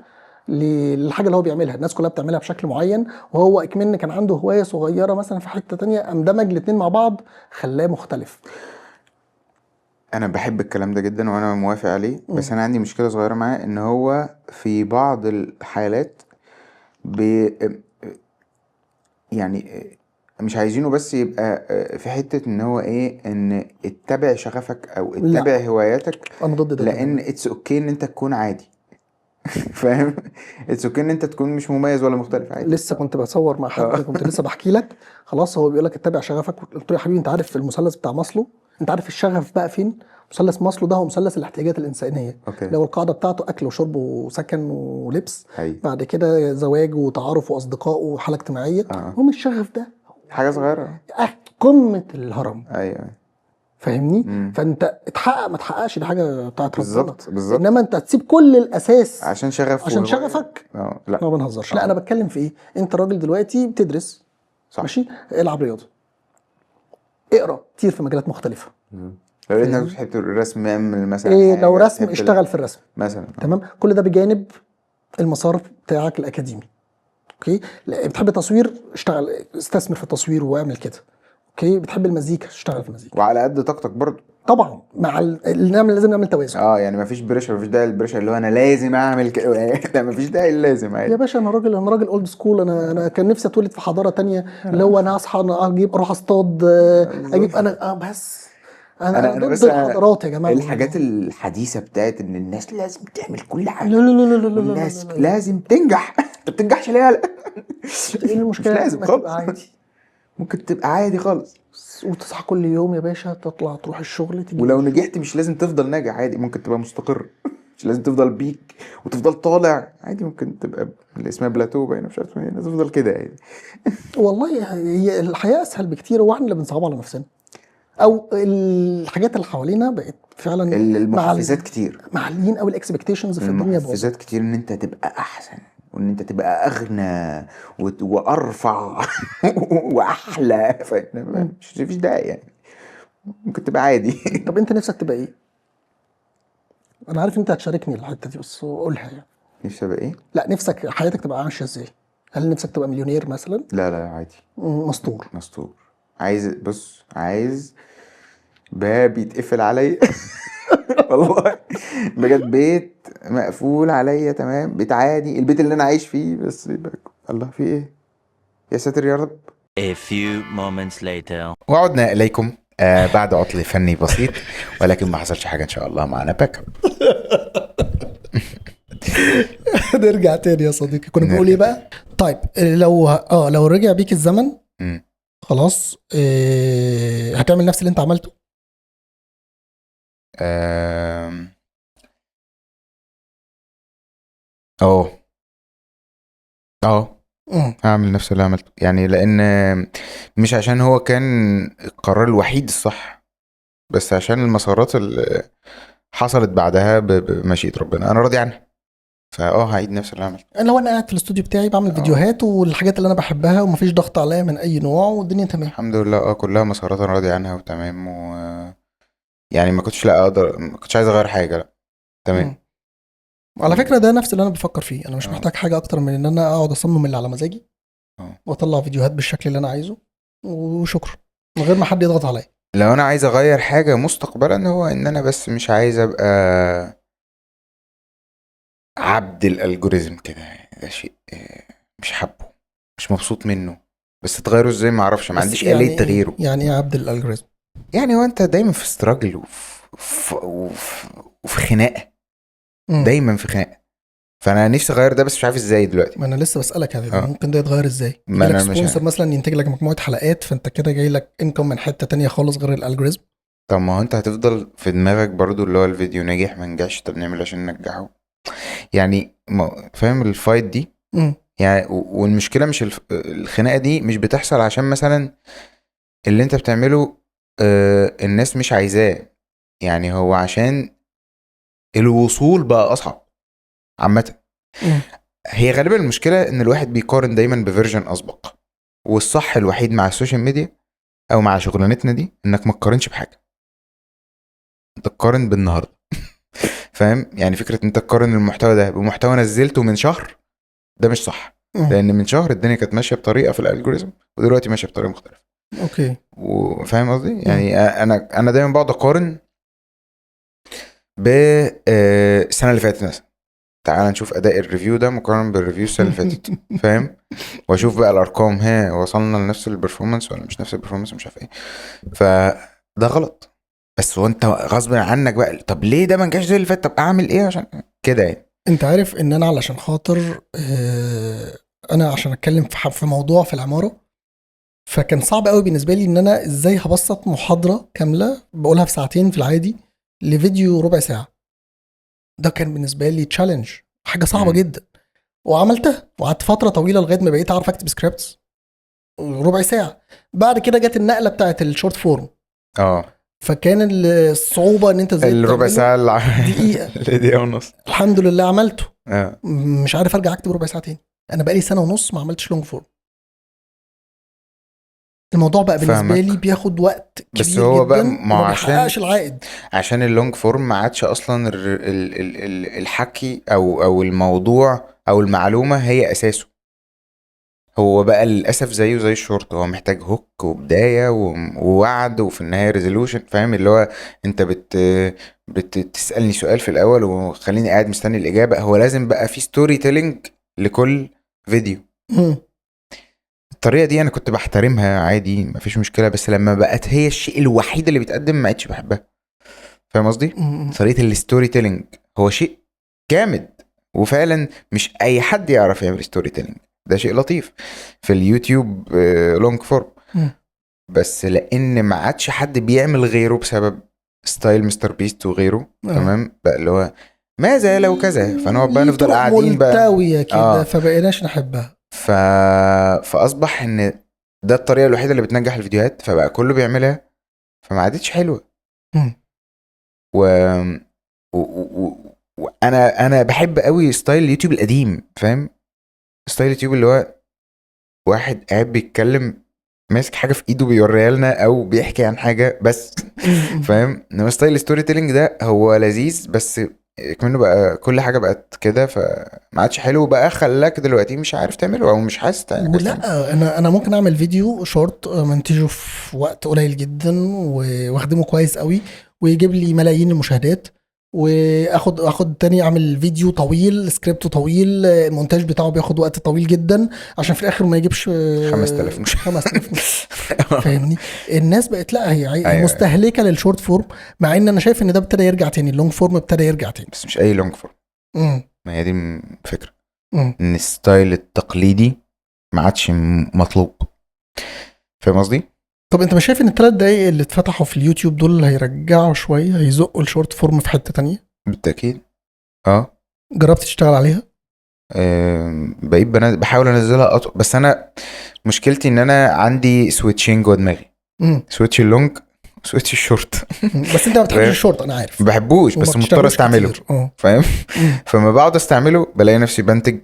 للحاجه اللي هو بيعملها. الناس كلها بتعملها بشكل معين وهو اكمن كان عنده هوايه صغيره مثلا في حته تانية، اندمج الاثنين مع بعض خلاه مختلف. انا بحب الكلام ده جدا وانا موافق عليه. بس انا عندي مشكله صغيره معاه، ان هو في بعض الحالات يعني مش عايزينه بس يبقى في حته ان هو ايه، ان اتبع شغفك او اتبع هواياتك. انا ضد ده لان اتس اوكي ان انت تكون عادي. فاهم؟ اتس اوكي ان انت تكون مش مميز ولا مختلف، عادي. لسه كنت بصور مع حد، كنت لسه بحكي لك. خلاص هو بيقول لك اتبع شغفك، قلت له يا حبيبي انت عارف المثلث بتاع ماسلو؟ انت عارف الشغف بقى فين؟ مثلث ماسلو ده هو مثلث الاحتياجات الانسانيه، اوكي. اللي هو القاعده بتاعته اكل وشرب وسكن ولبس، حقيقي. بعد كده زواج وتعارف واصدقاء وحاله اجتماعيه. هم الشغف ده حاجه صغيره. قمه الهرم، ايوه. فاهمني؟ فانت اتحقق ما تحققش دي حاجه بتاعت ربنا، بالظبط بالظبط. انما انت تسيب كل الاساس عشان شغف عشان وهواية. شغفك. لا ما بنهزرش. لا انا بتكلم في ايه، انت راجل دلوقتي بتدرس، صح. ماشي، العب رياضه، اقرا كتير في مجالات مختلفه. لو لقيت انك بتحب الرسم، اعمل مثلا إيه لو حاجة رسم بتحب اشتغل في الرسم مثلا. تمام، كل ده بجانب المسار بتاعك الاكاديمي. اوكي، لا، بتحب تصوير اشتغل استثمر في التصوير واعمل كده. اوكي، بتحب المزيكا اشتغل في المزيكا. وعلى قد طاقتك برضو. طبعا مع لازم نعمل توازن. يعني مفيش بريشر، مفيش داعي للبريشر اللي هو انا لازم اعمل كده. لا مفيش داعي لازم، يا عادي. باشا انا راجل اولد سكول، انا كان نفسي اتولد في حضاره تانية، اللي هو انا اصحى انا اجيب اروح اصطاد اجيب انا بس انا انا ضد بس الحضارات يا جماعه. الحاجات الحديثه بتاعت ان الناس لازم تعمل كل حاجه، لا لا لا لا لا لا والناس لا لا. لازم تنجح. انت بتنجحش ليه؟ لا ايه مش المشكله لازم ما خالص. تبقى عادي ممكن تبقى عادي خالص. وتصحى كل يوم يا باشا، تطلع تروح الشغل تيجي ولو من الشغل. نجحت مش لازم تفضل ناجح، عادي. ممكن تبقى مستقر، مش لازم تفضل بيك وتفضل طالع، عادي. ممكن تبقى اللي اسمها بلاتو باين، مش عارف ايه، لازم تفضل كده عادي. والله هي الحياه اسهل بكتير، هو احنا اللي بنصعبها على نفسنا، او الحاجات اللي حوالينا بقت فعلا المحفزات كتير. معليين قوي الاكسبكتيشنز في الدنيا باظت. المحفزات كتير ان انت تبقى احسن، وان انت تبقى اغنى وارفع واحلى. مفيش داعي يعني. ممكن تبقى عادي. طب انت نفسك تبقى ايه؟ انا عارف انت هتشاركني الحته دي بس قولها يعني. نفسي ابقى ايه؟ لا نفسك حياتك تبقى ماشيه ازاي؟ هل نفسك تبقى مليونير مثلا؟ لا لا عادي. مسطور. مستور. عايز باب يتقفل عليا. والله بجد، بيت مقفول عليا تمام، بيت عادي، البيت اللي انا عايش فيه، بس يبقى الله في ايه، يا ساتر يا رب. A few moments later. وعدنا اليكم بعد عطل فني بسيط، ولكن ما حصلش حاجه ان شاء الله، معنا باك اب. نرجع تاني يا صديقي، كنا بنقول ايه بقى؟ طيب لو رجع بيك الزمن خلاص، هتعمل نفس اللي انت عملته؟ هعمل نفس اللي عملته يعني، لان مش عشان هو كان القرار الوحيد الصح، بس عشان المسارات اللي حصلت بعدها بمشيئة ربنا انا راضي عنها. هعيد نفس اللي عملته. لو انا قاعد في الاستوديو بتاعي بعمل فيديوهات والحاجات اللي انا بحبها ومفيش ضغط عليا من اي نوع والدنيا تمام الحمد لله. كلها مسارات انا راضي عنها وتمام، يعني ما كنتش ما كنتش عايز اغير حاجه. لا تمام. على فكره ده نفس اللي انا بفكر فيه، انا مش محتاج حاجه اكتر من ان انا اقعد اصمم اللي على مزاجي واطلع فيديوهات بالشكل اللي انا عايزه وشكرا، من غير ما حد يضغط عليا. لو انا عايز اغير حاجه مستقبلا، هو ان انا بس مش عايز ابقى عبد الالجوريزم كده. ده شيء مش حابه، مش مبسوط منه، بس تغيره ازاي ما اعرفش، ما عنديش آلية تغييره. يعني ايه عبد الالجوريزم؟ يعني هو انت دايما في استراجل وفي خناقه، دايما في خناقه. فانا نفسي اغير ده، بس مش عارف ازاي دلوقتي. ما انا لسه بسالك هذه ممكن ده يتغير ازاي؟ ما يجي لك انا مش سبونسر مثلا ينتج لك مجموعه حلقات، فانت كده جاي لك انكم من حته تانية خالص غير الالجوريزم. طب ما هو انت هتفضل في دماغك برضو اللي هو الفيديو ناجح ما نجحش، طب نعمل عشان ننجحه يعني. فاهم الفايت دي؟ يعني والمشكله مش الخناقه دي مش بتحصل عشان مثلا اللي انت بتعمله الناس مش عايزاه، يعني هو عشان الوصول بقى اصعب عامه. هي غالبا المشكله ان الواحد بيقارن دايما بفيرجن اسبق، والصح الوحيد مع السوشيال ميديا او مع شغلانتنا دي انك ما تقارنش بحاجه، انت تقارن بالنهارده. فاهم يعني؟ فكره انت تقارن المحتوى ده بمحتوى نزلته من شهر، ده مش صح. لان من شهر الدنيا كانت ماشيه بطريقه في الالجوريزم، ودلوقتي ماشيه بطريقه مختلفه. اوكي، وفاهم قصدي يعني؟ انا دايما بقعد اقارن بالسنه اللي فاتت مثلا. تعال نشوف اداء الريفيو ده مقارنه بالريفيو السنه اللي فاتت. فاهم؟ واشوف بقى الارقام، وصلنا لنفس البرفورمانس ولا مش نفس البرفورمانس، مش عارف ايه. فده غلط. بس وانت غصب عنك بقى، طب ليه ده ما نجحش زي اللي فات؟ طب اعمل ايه عشان كده يعني؟ انت عارف ان انا علشان خاطر انا عشان اتكلم في موضوع في العماره، فكان صعب قوي بالنسبه لي ان انا ازاي هبسط محاضره كامله بقولها في ساعتين في العادي لفيديو ربع ساعه. ده كان بالنسبه لي تشالنج، حاجه صعبه مم. جدا، وعملتها وقعدت فتره طويله لغايه ما بقيت اعرف اكتب سكريبتس ربع ساعه. بعد كده جت النقله بتاعت الشورت فورم، فكان الصعوبه ان انت ازاي الربع ساعه دقيقة. دقيقه ونص. الحمد لله عملته. اه مش عارف ارجع اكتب ربع ساعه تاني. انا بقالي سنه ونص ما عملتش لونج فورم. الموضوع بقى بالنسبه فاهمك. لي بياخد وقت كبير بس هو بقى جدا ما وما عشان بيحققش العائد. عشان اللونج فورم ما عادش اصلا الحكي او الموضوع او المعلومه هي اساسه. هو بقى للاسف زيه زي الشورت، هو محتاج هوك وبدايه ووعد وفي النهايه ريزولوشن. فاهم اللي هو انت بتسالني سؤال في الاول وخليني قاعد مستني الاجابه. هو لازم بقى في ستوري تيلينج لكل فيديو. مم. الطريقه دي انا كنت بحترمها عادي مفيش مشكله، بس لما بقت هي الشيء الوحيد اللي بيتقدم ما عدتش بحبها. فاهم قصدي؟ مم. طريقه الستوري تيلينج هو شيء جامد، وفعلا مش اي حد يعرف يعمل ستوري تيلينج. ده شيء لطيف في اليوتيوب لونج فورم، مم. بس لان ما عادش حد بيعمل غيره بسبب ستايل مستر بيست وغيره. تمام بقى اللي هو ماذا لو كذا، فنقعد بقى نفضل طرق قاعدين بقى ملتوية كده فبقيناش نحبها. فاصبح ان ده الطريقه الوحيده اللي بتنجح الفيديوهات، فبقى كله بيعملها، فما عادتش حلوه. مم. و... وانا بحب قوي ستايل اليوتيوب القديم. فاهم ستايل اليوتيوب اللي هو واحد قاعد بيتكلم ماسك حاجه في ايده بيوريها لنا او بيحكي عن حاجه بس. فاهم انما ستايل الستوري تيلينج ده هو لذيذ، بس كمان بقى كل حاجه بقت كده فما عادش حلو بقى، خلاك دلوقتي مش عارف تعمله او مش حاسس تعمله. ولا انا ممكن اعمل فيديو شورت منتجه في وقت قليل جدا واخدمه كويس قوي ويجيب لي ملايين المشاهدات، واخد تاني اعمل فيديو طويل سكريبته طويل المونتاج بتاعه بياخد وقت طويل جدا عشان في الاخر ما يجيبش 5000 مش 5000 فاهمني. الناس بقت لا هي أيوة. مستهلكه للشورت فورم، مع ان انا شايف ان ده ابتدى يرجع تاني، اللونج فورم ابتدى يرجع تاني. بس مش اي لونج فورم. مم. ما هي دي فكره مم. ان الستايل التقليدي ما عادش مطلوب. فاهم قصدي؟ طب انت مش شايف ان الثلاث دقايق اللي اتفتحوا في اليوتيوب دول هيرجعوا شويه، هيزقوا الشورت فورم في حته تانية؟ بالتاكيد. جربت تشتغل عليها؟ بقيت بحاول انزلها بس انا مشكلتي ان انا عندي سويتشين جوه دماغي، سويتش اللونج سويتش الشورت. بس انت ما بتحبش الشورت انا عارف، ما بحبوش بس مضطر استعمله. فاهم؟ فما بقعد استعمله بلاقي نفسي بنتج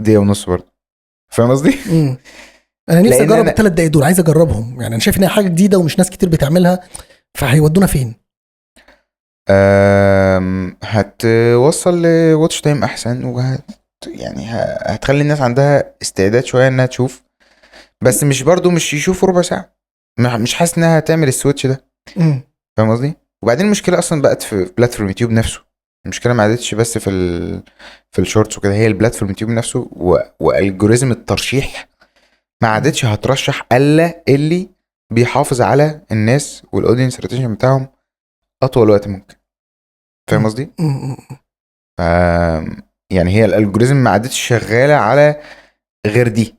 دقيقه ونص برضه. فاهم قصدي؟ انا نفسي اجرب الثلاث دقايق دول، عايز اجربهم. يعني انا شايف ان هي حاجه جديده ومش ناس كتير بتعملها، فهيودونا فين؟ هتوصل لواتش تايم احسن، يعني هتخلي الناس عندها استعداد شويه انها تشوف، بس مش برضو مش يشوفوا ربع ساعه. مش حاسس انها هتعمل السويتش ده. فاهم قصدي؟ وبعدين المشكله اصلا بقت في بلاتفورم يوتيوب نفسه. المشكله ما عادتش بس في الشورتس وكده، هي البلاتفورم يوتيوب نفسه والجوريزم الترشيح ما عادتش هترشح الا اللي بيحافظ على الناس والاودينس ريتنشن بتاعهم اطول وقت ممكن. فاهم قصدي؟ يعني هي الالجوريزم ما عادتش شغاله على غير دي،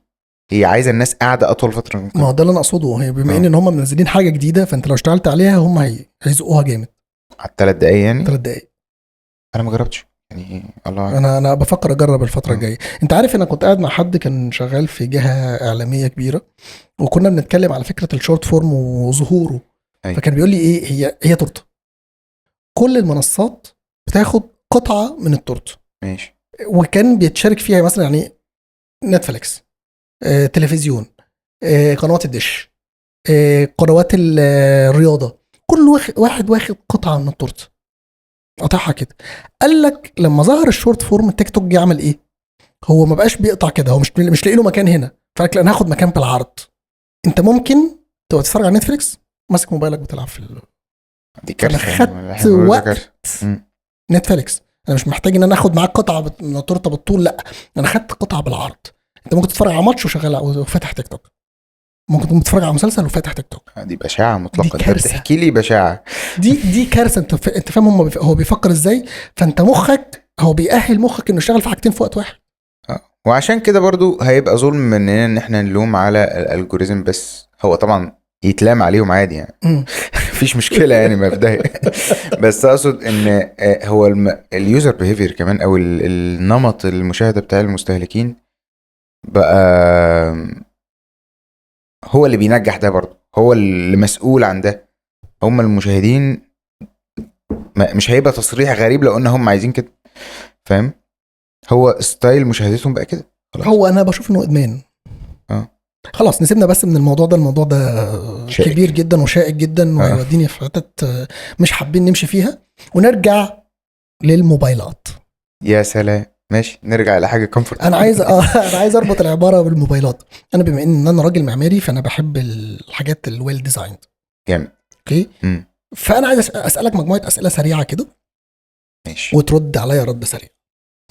هي عايزه الناس قاعده اطول فتره ممكن. ما هو ده اللي انا اقصده، هي بما ان هم منزلين حاجه جديده فانت لو اشتغلت عليها هم هيزقوها جامد. على 3 دقايق يعني 3 دقايق. انا ما جربتش يعني. الله انا بفكر اجرب الفتره الجايه. انت عارف انا كنت قاعد مع حد كان شغال في جهه اعلاميه كبيره وكنا بنتكلم على فكره الشورت فورم وظهوره. فكان بيقول لي ايه هي تورته، كل المنصات بتاخد قطعه من التورته. ماشي. وكان بيتشارك فيها مثلا يعني نتفليكس، تلفزيون، قنوات الدش، قنوات الرياضه، كل واحد واخد قطعه من التورته قطعها كده. قال لك لما ظهر الشورت فورم التيك توك جه عمل ايه؟ هو ما بقاش بيقطع كده، هو مش لاقي له مكان هنا، فقال لك انا هاخد مكان بالعرض. انت ممكن تبقى تتفرج على نتفليكس ماسك موبايلك بتلعب في دي كارثه. خدت وقت نتفليكس، انا مش محتاج ان انا اخد معاك قطعه من التورته بالطول، لا انا خدت قطعه بالعرض. انت ممكن تتفرج على ماتش وشغال وفاتح تيك توك، ممكن تكون بتتفرج على مسلسل وفاتح تيك توك. دي بشاعه مطلقه، انت بتحكي لي بشاعه. دي كارثه. انت فاهم هو بيفكر ازاي؟ فانت مخك هو بيأهل مخك انه يشتغل في حاجتين في وقت واحد. وعشان كده برضو هيبقى ظلم مننا ان احنا نلوم على الالجوريزم، بس هو طبعا يتلام عليهم عادي يعني. مفيش مشكله يعني مبدئيا. بس اقصد ان هو اليوزر بيهيفير كمان، او النمط المشاهده بتاع المستهلكين بقى هو اللي بينجح ده، برضو هو اللي مسؤول عن ده. هم المشاهدين مش هيبقى تصريح غريب لو قلنا هم عايزين كده، فاهم؟ هو ستايل مشاهدتهم بقى كده خلاص. هو انا بشوف انه ادمان. خلاص نسيبنا بس من الموضوع ده. الموضوع ده شائك. كبير جدا وشائك جدا وهيوديني في حتت مش حابين نمشي فيها. ونرجع للموبايلات. يا سلام، ماشي نرجع لحاجه كومفورت. انا عايز اربط العباره بالموبايلات. انا بما ان انا راجل معماري فانا بحب الحاجات الويل ديزايند. جامد. اوكي. فانا عايز اسالك مجموعه اسئله سريعه كده، ماشي، وترد عليا رد سريع.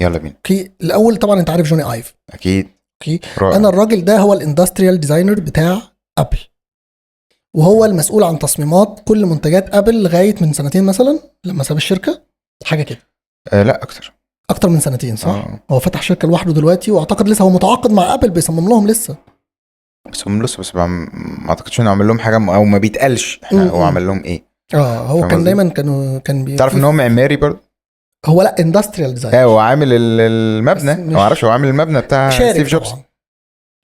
يلا بينا. اوكي. الاول طبعا انت عارف جوني ايف. اكيد. اوكي. رائع. انا الراجل ده هو الاندستريال ديزاينر بتاع ابل، وهو المسؤول عن تصميمات كل منتجات ابل لغايه من سنتين مثلا لما ساب الشركه، حاجه كده. لا اكتر من سنتين صح. هو فتح شركه لوحده دلوقتي، واعتقد لسه هو متعاقد مع ابل بيصمم لهم لسه. بس هم لسه ما اعتقدش انه عمل لهم حاجه او ما بيتقالش احنا هو عمل لهم ايه. هو كان دايما كان تعرف ان هو معماري برضه. هو لا اندستريال ديزاين. هو عامل المبنى، ما اعرفش هو عامل المبنى بتاع ستيف جوبز.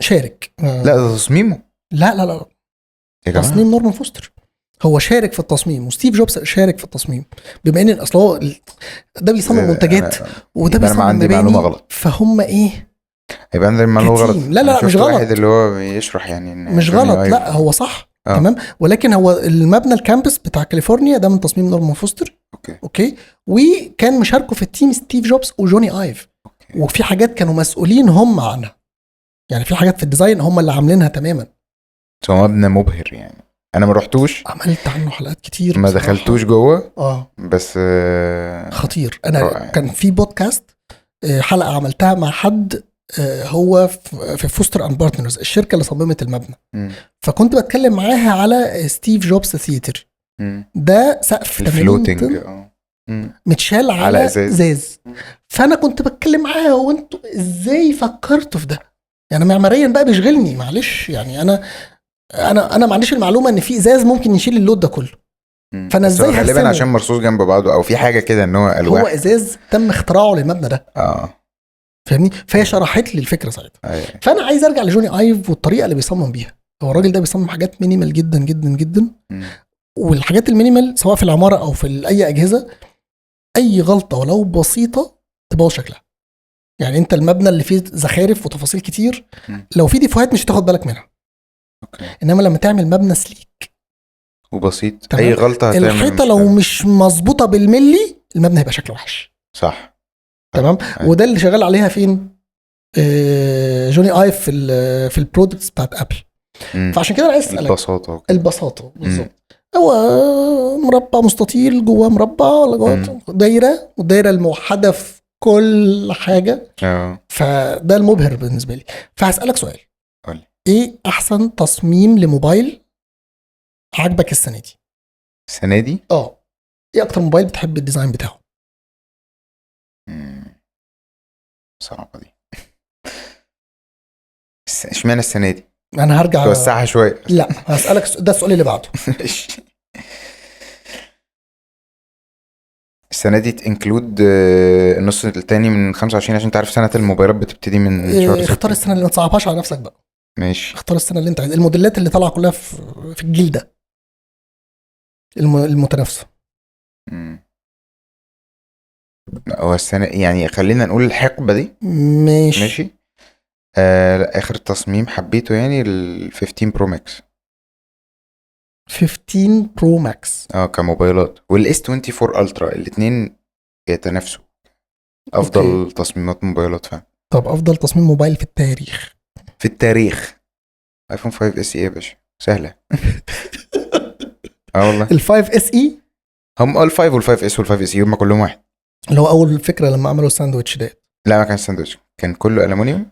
شارك. لا ده تصميمه. لا تصميم نورمان فوستر. هو شارك في التصميم، وستيف جوبز شارك في التصميم. بما ان اصل هو ده بيصمم منتجات وده بيصمم عندي معلومه غلط. فهم ايه يبقى عندي معلومه غلط. لا مش غلط. واحد اللي هو يشرح يعني مش غلط. لا هو صح. تمام. ولكن هو المبنى الكامبس بتاع كاليفورنيا ده من تصميم نورمان فوستر. اوكي. وكان مشاركه في التيم ستيف جوبز وجوني ايف. وفي حاجات كانوا مسؤولين هم عنها، يعني في حاجات في الديزاين هم اللي عاملينها تماما. هو مبنى مبهر يعني. انا ما رحتوش، عملت عنه حلقات كتير، ما دخلتوش جوه. بس خطير. انا كان في بودكاست حلقه عملتها مع حد هو في فوستر اند بارتنرز، الشركه اللي صممت المبنى. فكنت بتكلم معاها على ستيف جوبز ثياتر. ده سقف الفلوتنج متشال على ازاز. فانا كنت بتكلم معاها، وانتوا ازاي فكرتوا في ده؟ يعني معماريا بقى بيشغلني، معلش يعني انا ما عنديش المعلومه ان في ازاز ممكن يشيل اللود ده كله. فانا ازاي غالبا عشان مرصوص جنب بعضه او في حاجه كده ان هو الواح. هو ازاز تم اختراعه للمبنى ده. فاهمني؟ فهي شرحت لي الفكره ساعتها. فانا عايز ارجع لجوني ايف والطريقه اللي بيصمم بيها. هو الراجل ده بيصمم حاجات مينيمال جدا جدا جدا. والحاجات المينيمال سواء في العماره او في اي اجهزه، اي غلطه ولو بسيطه تبوظ شكلها. يعني انت المبنى اللي فيه زخارف وتفاصيل كتير، لو في ديفوهات مش هتاخد بالك منها. انما لما تعمل مبنى سليك وبسيط، تمام. اي غلطه هتعمل الحيطه لو مش مظبوطه بالملي المبنى هيبقى شكله وحش. صح. تمام. وده اللي شغال عليها فين جوني ايف في البرودكتس بتاعت ابل. فعشان كده انا عايز اسالك البساطه بالظبط. هو مربع مستطيل جواه مربع ولا جواه دايره، والدايره الموحده في كل حاجه. فده المبهر بالنسبه لي. فهسالك سؤال، ايه احسن تصميم لموبايل عجبك السنه دي؟ ايه اكتر موبايل بتحب الديزاين بتاعه؟ صعبه دي. اشمعنى السنه دي؟ انا هرجع توسعها شويه. لا هسالك ده السؤال اللي بعده. السنه دي تنكلود النص الثاني من 25 عشان تعرف سنه الموبايلات بتبتدي من شهر. اختار السنه اللي ما تصعبهاش على نفسك بقى. ماشي. اختار السنه اللي انت عايز، الموديلات اللي طالعه كلها في الجيل ده المتنافسه. هو السنه يعني خلينا نقول الحقبه دي. ماشي. اخر تصميم حبيته يعني ال 15 برو ماكس. 15 برو ماكس كموبايلات، والاس 24 الترا، الاثنين يتنافسوا افضل تصميمات موبايلات فعلا. طب افضل تصميم موبايل في التاريخ؟ ايفون 5 اس اي يا باشا، سهله. والله ال 5 اس اي هم ال 5 وال 5 اس وال 5 اس اي هم كلهم واحد. اللي هو اول فكره لما عملوا الساندوتش ده. لا ما كان ساندوتش، كان كله ألمونيوم.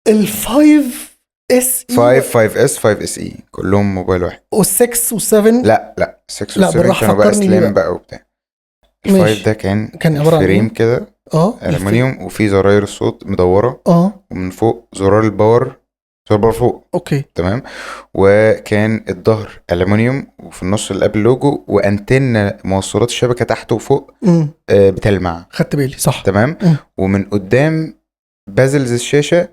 ال 5 اس اي 5 اس 5 اس اي كلهم موبايل واحد. وال6 وال7 لا 6 و7 كانوا بقى سليم بقى وبتاع. ال5 ده كان عباره فريم كده ألمونيوم، وفي زراير الصوت مدورة، ومن فوق زرار الباور فوق. اوكي تمام. وكان الظهر ألمونيوم، وفي النص اللي قبل اللوجو، وأنتن موصلات الشبكة تحت وفوق بتلمع. خدت بالي صح. تمام. ومن قدام بازلز الشاشة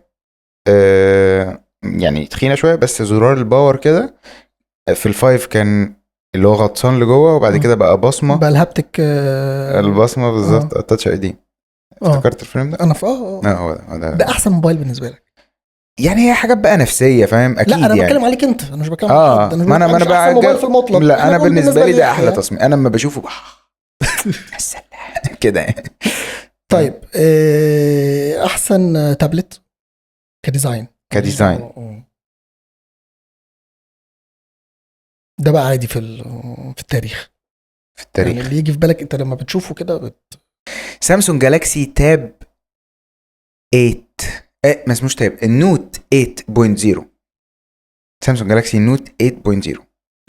يعني تخينة شوية، بس زرار الباور كده. في الفايف كان اللي هو غطسان لجوه، وبعد كده بقى بصمة، بقى الهابتك البصمة بالظبط. التاتش اي دي. افتكرت الفيلم ده انا في هو ده احسن موبايل بالنسبة لك يعني. هي حاجات بقى نفسية، فاهم؟ اكيد. لا انا يعني بتكلم عليك انت، انا مش بتكلم على حد. ما انا بقى موبايل في المطلق. لا انا بالنسبة لي ده احلى يعني. تصميم. انا لما بشوفه كده يعني. طيب احسن تابلت كديزاين. ده بقى عادي في التاريخ. يعني اللي يجي في بالك انت لما بتشوفه كده سامسونج جالاكسي تاب 8. ما اسموش تاب، النوت 8.0. سامسونج جالاكسي نوت 8.0.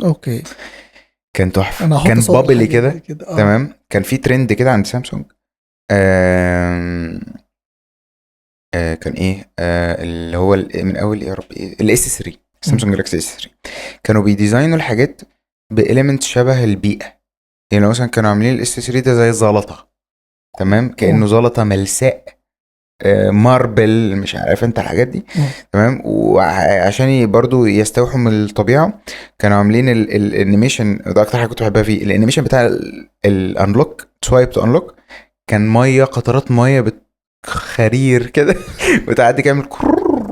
اوكي. كان تحفه، كان بابلي كده. تمام. كان في ترند كده عند سامسونج. كان ايه اللي هو من اول يا رب ايه الاس 3. سامسونج جالاكسي اس 3 كانوا بيديزاينوا الحاجات بإليمنت شبه البيئه. يعني مثلا كانوا عاملين الاس 3 ده زي زلطه. تمام. كانه زلطه ملساء، ماربل، مش عارف انت الحاجات دي. تمام. وعشان برضو يستوحوا من الطبيعه، كانوا عاملين الانيميشن ده اكتر حاجه كنت بحبها فيه. الانيميشن بتاع الانلوك، سوايب تو انلوك، كان ميه، قطرات ميه خرير كده وتعدي كامل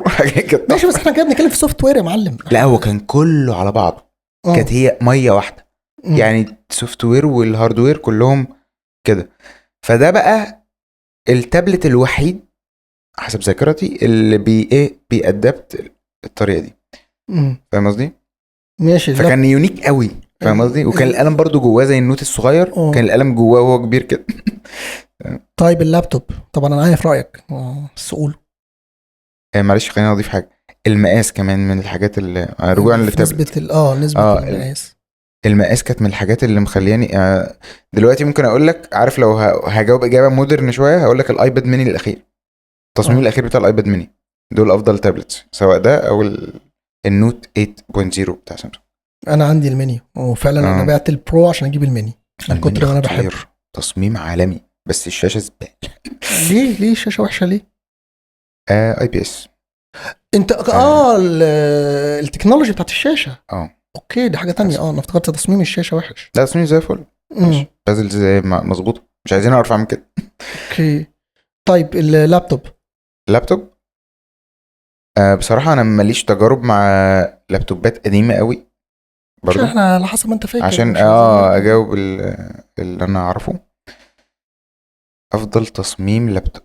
حاجه كده. ماشي، بس احنا كده بنتكلم في سوفت وير يا معلم. لا هو كان كله على بعضه. كانت هي ميه واحده. يعني السوفت وير والهاردوير كلهم كده. فده بقى التابلت الوحيد حسب ذاكرتي اللي بيأدبت الطريقه دي. فاهم قصدي؟ ماشي. فكان يونيك قوي. فاهم قصدي؟ وكان القلم برضو جواه زي النوت الصغير. كان القلم جواه وهو كبير كده. طيب اللابتوب، طبعا انا عارف رايك بس قول. معلش خليني اضيف حاجه. المقاس كمان من الحاجات اللي رجوعا للتابلت. نسبه المقاس. المقاس كانت من الحاجات اللي مخلياني دلوقتي ممكن اقول لك، عارف لو هجاوب اجابه مودرن شويه، هقول لك الايباد ميني الاخير. التصميم الاخير بتاع الايباد ميني، دول افضل تابلتس، سواء ده او النوت 8.0 بتاع سامسونج. انا عندي الميني، وفعلا انا بعت البرو عشان اجيب الميني من كتر ما انا بحبه. تصميم عالمي، بس الشاشه زباله. ليه الشاشه وحشه ليه؟ اي بي اس. انت التكنولوجي بتاعت الشاشه. اوكي، دي حاجه تانية. انا افتكرت تصميم الشاشه وحش. لا تصميم زي الفل، بازل زي مظبوط، مش عايزين ارفع من كده. اوكي. طيب اللابتوب. بصراحه انا ماليش تجارب مع لابتوبات قديمه قوي برضو. احنا على حسب ما انت فاكر، عشان اجاوب اللي انا اعرفه. افضل تصميم لابتوب،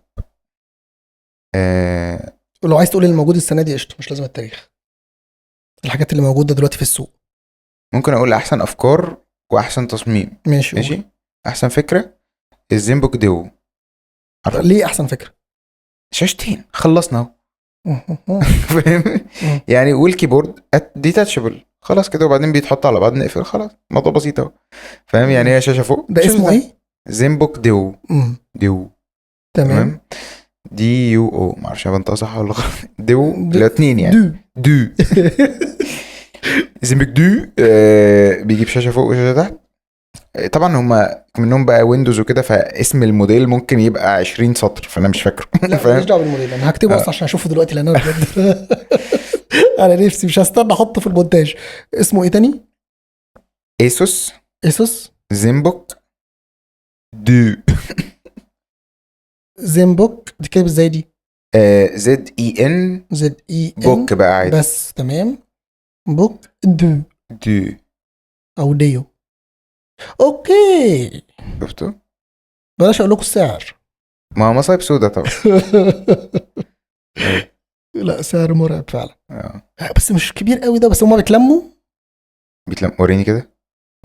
ولو عايز تقول اللي موجود السنه دي قشطه، مش لازم التاريخ. الحاجات اللي موجوده دلوقتي في السوق. ممكن اقول احسن افكار واحسن تصميم. ماشي. احسن فكره الزينبوك ديو. ليه احسن فكره؟ شاشتين خلصنا اهو. فاهم يعني. والكيبورد ديتاتشبل خلاص كده، وبعدين بيتحط على بعض نقفل خلاص، موضوع بسيط اهو. فاهم يعني. هي شاشه فوق. ده اسمه ايه؟ زينبوك ديو. تمام. دي يو او، معرفش انا بنطق صح ولا غلط. ديو الاثنين يعني. دو زينبوك دو. بيجيب شاشه فوق وشاشه تحت. طبعا هما منهم بقى ويندوز وكده، فاسم الموديل ممكن يبقى 20 سطر، فانا مش فاكره. لا مش دعوه بالموديل، انا هكتبه اصلا عشان اشوفه دلوقتي، لان انا بجد انا نفسي مش هستنى احطه في المونتاج. اسمه ايه تاني؟ اسوس زينبوك دو. زينبوك دي كده ازاي دي؟ ZEN بوك بقى عادي. بس تمام. بوك دو او ديو. اوكي شفتوا؟ بلاش اقول لكم السعر. ما هو مصايب سودا طبعا. لا سعر مرعب فعلا. بس مش كبير قوي ده، بس هما بيتلموا. وريني كده،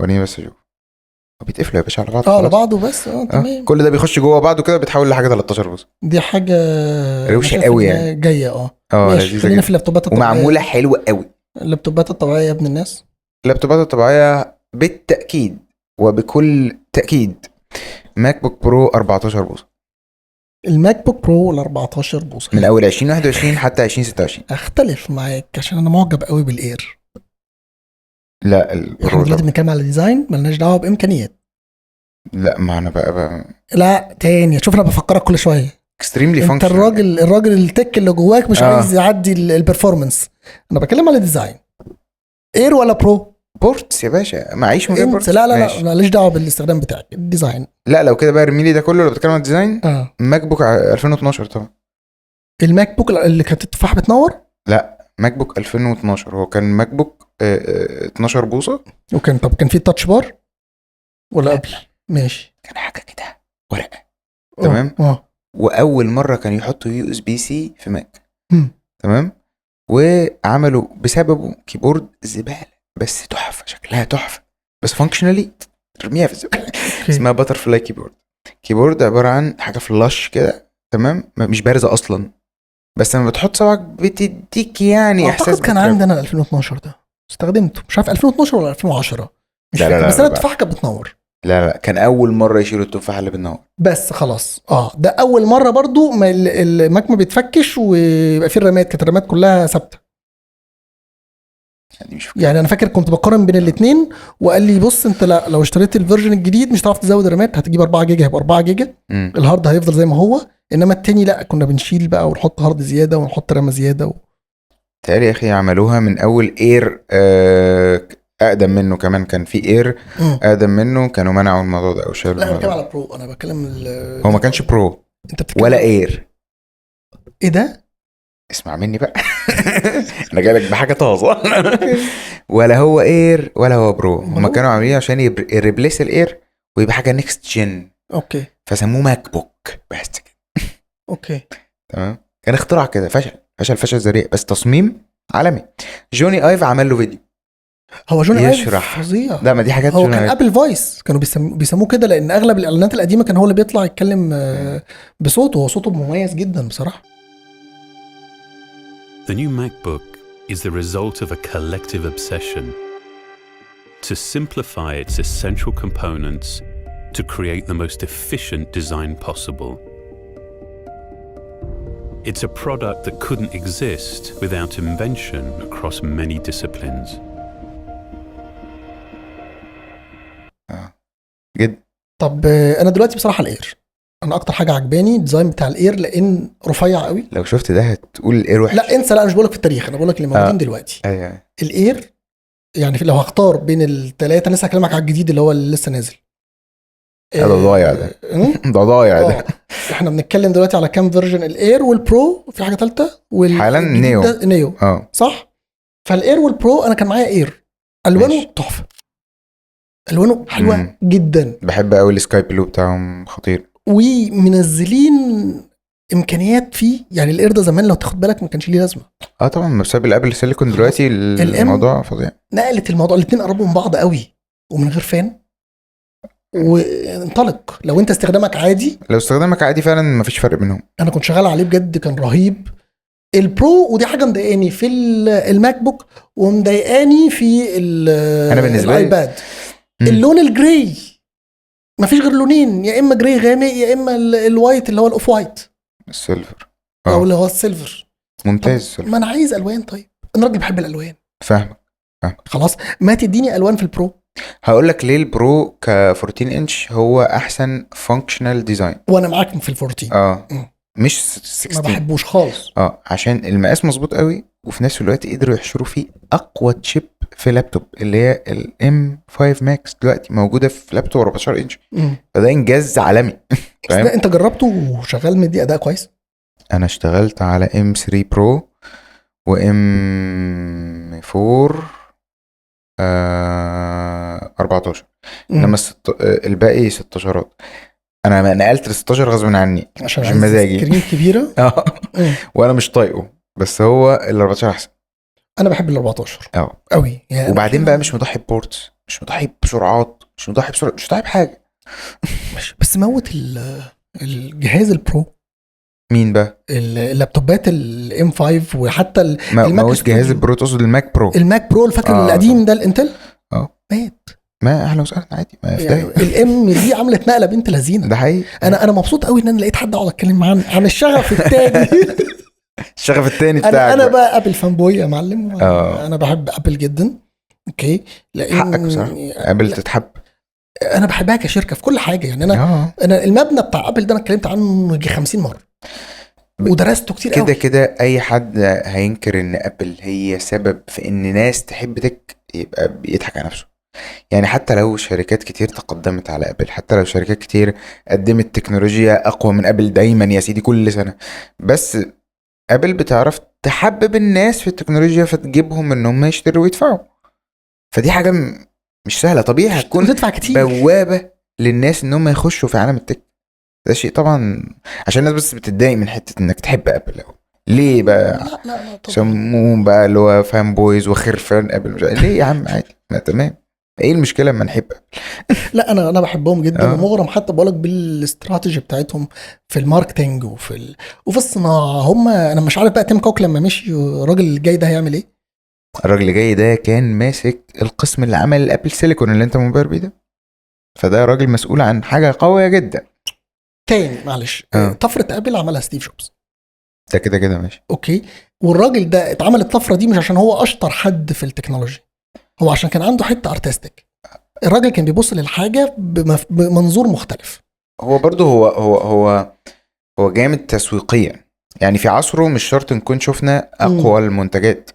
وريني بس اشوف. بيتقفلوا يا باشا على بعض. على بعضه بس. تمام. كل ده بيخش جوه بعضه كده، بيتحول لحاجه 13 بوصه. دي حاجه روشه قوي يعني، جايه. لذيذه. خلينا في اللابتوبات الطبيعيه، ومعموله حلوه قوي. اللابتوبات الطبيعيه يا ابن الناس. اللابتوبات الطبيعيه بالتاكيد وبكل تاكيد ماك بوك برو 14 بوصه. الماك بوك برو ال 14 بوصه من اول 2021 حتى 2026. اختلف معاك عشان انا معجب قوي بالاير. لا احنا البرو دلوقتي طبعا. بنتكلم على ديزاين، ملناش دعوه بامكانيات. لا ما انا بقى لا تاني، شوف انا بفكرك كل شويه. اكستريملي انت فانكشنال. الراجل التك اللي جواك مش آه. عايز يعدي البرفورمانس. انا بتكلم على ديزاين. اير ولا برو؟ بورتس يا باشا، معيش من غير بورتس. لا ماشي. ماليش دعوه بالاستخدام بتاعك، الديزاين. لا لو كده بقى ارمي لي ده كله. لو بتتكلم عن الديزاين، اه ماك بوك 2012 طبعا. الماك بوك اللي كانت التفاحه بتنور، لا ماك بوك 2012 هو كان ماك بوك 12 بوصه. طب كان في تاتش بار ولا قبل؟ ماشي كان حاجه كده ورقه. تمام. واول مره كان يحطوا يو اس بي سي في ماك. تمام. وعملوا بسببه كيبورد زباله بس تحفه، شكلها تحفه بس فانكشنالي ترميها في الزباله. اسمها باتر فلاي كيبورد. كيبورد عباره عن حاجه فلاش كده، تمام، مش بارزه اصلا، بس لما بتحط صبعك بتديك يعني احساس. اعتقد كان عندنا 2012 ده استخدمته، مش عارف 2012 ولا 2010 مش لا فاكر، لا بس لا انا لا. التفاحه كانت بتنور. لا كان اول مره يشيلوا التفاحه اللي بالنهار. بس خلاص ده اول مره برضو ما الماك ما بيتفكش ويبقى فيه الرامات، كانت الرامات كلها ثابته. يعني مش فاكر. يعني انا فاكر كنت بقارن بين الاثنين، وقال لي بص انت لا لو اشتريت الفيرجن الجديد مش هتعرف تزود الرامات، هتجيب 4 جيجا هيبقى 4 جيجا، الهارد هيفضل زي ما هو، انما التاني لا كنا بنشيل بقى ونحط هارد زياده ونحط رامه زياده تقريبا يا اخي عملوها من اول اير. اقدم منه كمان كان في اير اقدم منه، كانوا منعوا الموضوع ده او شالوا. لا انا بتكلم الموضوع على برو، انا بتكلم هو ما كانش برو انت بتتكلم ولا اير. ايه ده؟ اسمع مني بقى. انا جايلك بحاجه طازه. ولا هو اير ولا هو برو، هما كانوا عاملين عشان يريبليس الاير ويبقى حاجه نيكست جن. اوكي فسموه ماك بوك بس كده. اوكي تمام. كان اختراع كده فشل ذريع بس تصميم عالمي. جوني ايف عمل له فيديو. هو جوني ايف يشرح. فظيع. لا ما دي حاجات هو جوني كان آيف. ابل فويس، كانوا بيسموه كده لان اغلب الاعلانات القديمه كان هو اللي بيطلع يتكلم بصوته. هو صوته مميز جدا بصراحه. The new MacBook is the result of a collective obsession to simplify its essential components to create the most efficient design possible. It's a product that couldn't exist without invention across many disciplines. جد. طب انا دلوقتي بصراحه الاير، انا اكتر حاجه عجباني الديزاين بتاع الاير لان رفيع قوي. لو شفت ده هتقول الاير وحش. لا انسى، لا مش بقولك في التاريخ، انا بقولك اللي موجودين دلوقتي. ايوه الاير يعني لو هختار بين الثلاثه، لسه هكلمك على الجديد اللي هو اللي لسه نازل. ده ضايع ده. ده ضايع ده. احنا بنتكلم دلوقتي على كام فيرجن؟ الاير والبرو، في حاجه ثالثه حالا نيو. صح. فالاير والبرو انا كان معايا اير، الوانه تحفه، الوانه حلوه جدا. بحب قوي السكاي بلو بتاعهم، خطير. ومنزلين امكانيات فيه، يعني الاير ده زمان لو تاخد بالك ما كانش ليه لازمه. طبعا بسبب الابل سيليكون دلوقتي الموضوع فظيع. نقلت الموضوع، الاثنين قربوا من بعض قوي ومن غير فان، وانطلق. لو انت استخدامك عادي، لو استخدامك عادي فعلا مفيش فرق بينهم. انا كنت شغال عليه بجد كان رهيب. البرو ودي حاجه مضايقاني في الماك بوك ومضايقاني في انا بالنسبه الايباد، اللون الجراي. مفيش غير لونين، يا اما جراي غامق يا اما الوايت اللي هو الاوف وايت، السيلفر او اللي هو السيلفر. ممتاز. ما انا عايز الوان. طيب انا راجل بحب الالوان. فاهمك. خلاص ما تديني الوان في البرو. هقول لك ليه البرو ك 14 انش هو احسن فانكشنال ديزاين. وانا معاك في ال 14 مش 16. ما بحبوش خالص. عشان المقاس مظبوط قوي، وفي نفس الوقت قدروا يحشروا فيه اقوى تشيب في لابتوب اللي هي الام 5 ماكس دلوقتي موجوده في لابتوب 14 انش. فده انجاز عالمي. فاهم؟ انت جربته وشغال مدي اداء كويس؟ انا اشتغلت على ام 3 برو وام 4 14. انما الباقي 16. انا نقلت ل 16 غصب عني عشان مزاجي سكرين كبيره. وانا مش طايقه، بس هو ال 14 احسن. انا بحب ال 14 قوي يعني. وبعدين بقى مش مضحي ببورتس، مش مضحي بسرعات، مش مضحي بحاجه. بس موت الجهاز البرو. مين بقى؟ اللابتوبات الام 5 وحتى الماك. جهاز البرو تقصد الماك برو؟ الماك برو الفاكر القديم ده الانتل. مات ما اهلا وسهلا عادي، ما في يعني داهية. الام دي عملت نقله بنت لذينه. ده حقيقي. انا مبسوط قوي ان انا لقيت حد اقعد اتكلم معاه عن الشغف التاني. الشغف التاني بتاعك انا بقى. بقى ابل فان بوي يا معلم. اه. انا بحب ابل جدا. اوكي. لان حقك بصراحة، قابل تتحب. انا بحبها كشركه في كل حاجه. يعني انا المبنى بتاع ابل ده انا اتكلمت عنه يجي 50 مره ودرسته كتير كده قوي. كده اي حد هينكر ان ابل هي سبب في ان ناس تحب تك يبقى بيضحك على نفسه. يعني حتى لو شركات كتير تقدمت على ابل، حتى لو شركات كتير قدمت تكنولوجيا اقوى من ابل دايما يا سيدي كل سنة، بس ابل بتعرف تحبب الناس في التكنولوجيا فتجيبهم ان هم يشتروا ويدفعوا. فدي حاجة مش سهلة. طبيعي هتكون وتدفع كتير. بوابة للناس ان هم يخشوا في عالم التك. ده شيء طبعا عشان الناس بس بتتضايق من حتة انك تحب ابل أوي. ليه بقى لا طبعا. سموهم بقى اللي هو فان بويز وخرفان ابل؟ مش ليه يا عم؟ عادي، ما تمام. ايه المشكلة اما نحب ابل؟ لا انا بحبهم جدا، آه. ومغرم حتى بقولك بالاستراتيجي بتاعتهم في الماركتينج وفي الصناعه. هم انا مش عارف بقى تيم كوك لما مشي الراجل الجاي ده هيعمل ايه. الراجل اللي جاي ده كان ماسك القسم اللي عمل الابل سيليكون اللي انت منبهر بيه ده، فده راجل مسؤول عن حاجة قوية جدا. تاني معلش، طفره ابل عملها ستيف جوبز. ده كده كده ماشي. اوكي. والراجل ده اتعمل الطفره دي مش عشان هو اشطر حد في التكنولوجيا، هو عشان كان عنده حته ارتستيك. الراجل كان بيبص للحاجه بمنظور مختلف. هو برضه هو جامد تسويقيا. يعني في عصره مش شرط نكون شفنا اقوى المنتجات.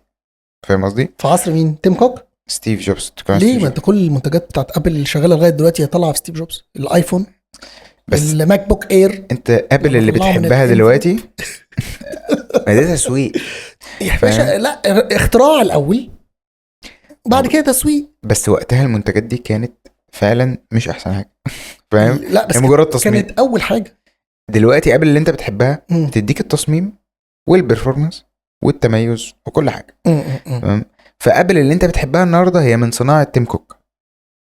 فاهم قصدي؟ في عصر مين؟ تيم كوك؟ ستيف جوبز. ليه؟ ما انت كل المنتجات بتاعت ابل اللي شغاله لغايه دلوقتي هي طالعه في ستيف جوبز. الايفون، بس الماك بوك اير. انت ابل اللي طلعوا من بتحبها الانفو. دلوقتي ما ده تسويق. يا باشا لا، اختراع الاول بعد كده تسويق. بس وقتها المنتجات دي كانت فعلا مش احسن حاجه. فاهم؟ لا بس هي مجرد تصميم. كانت اول حاجه. دلوقتي ابل اللي انت بتحبها بتديك التصميم والبرفورمانس والتميز وكل حاجه. تمام. فابل اللي انت بتحبها النهارده هي من صناعه تيم كوك،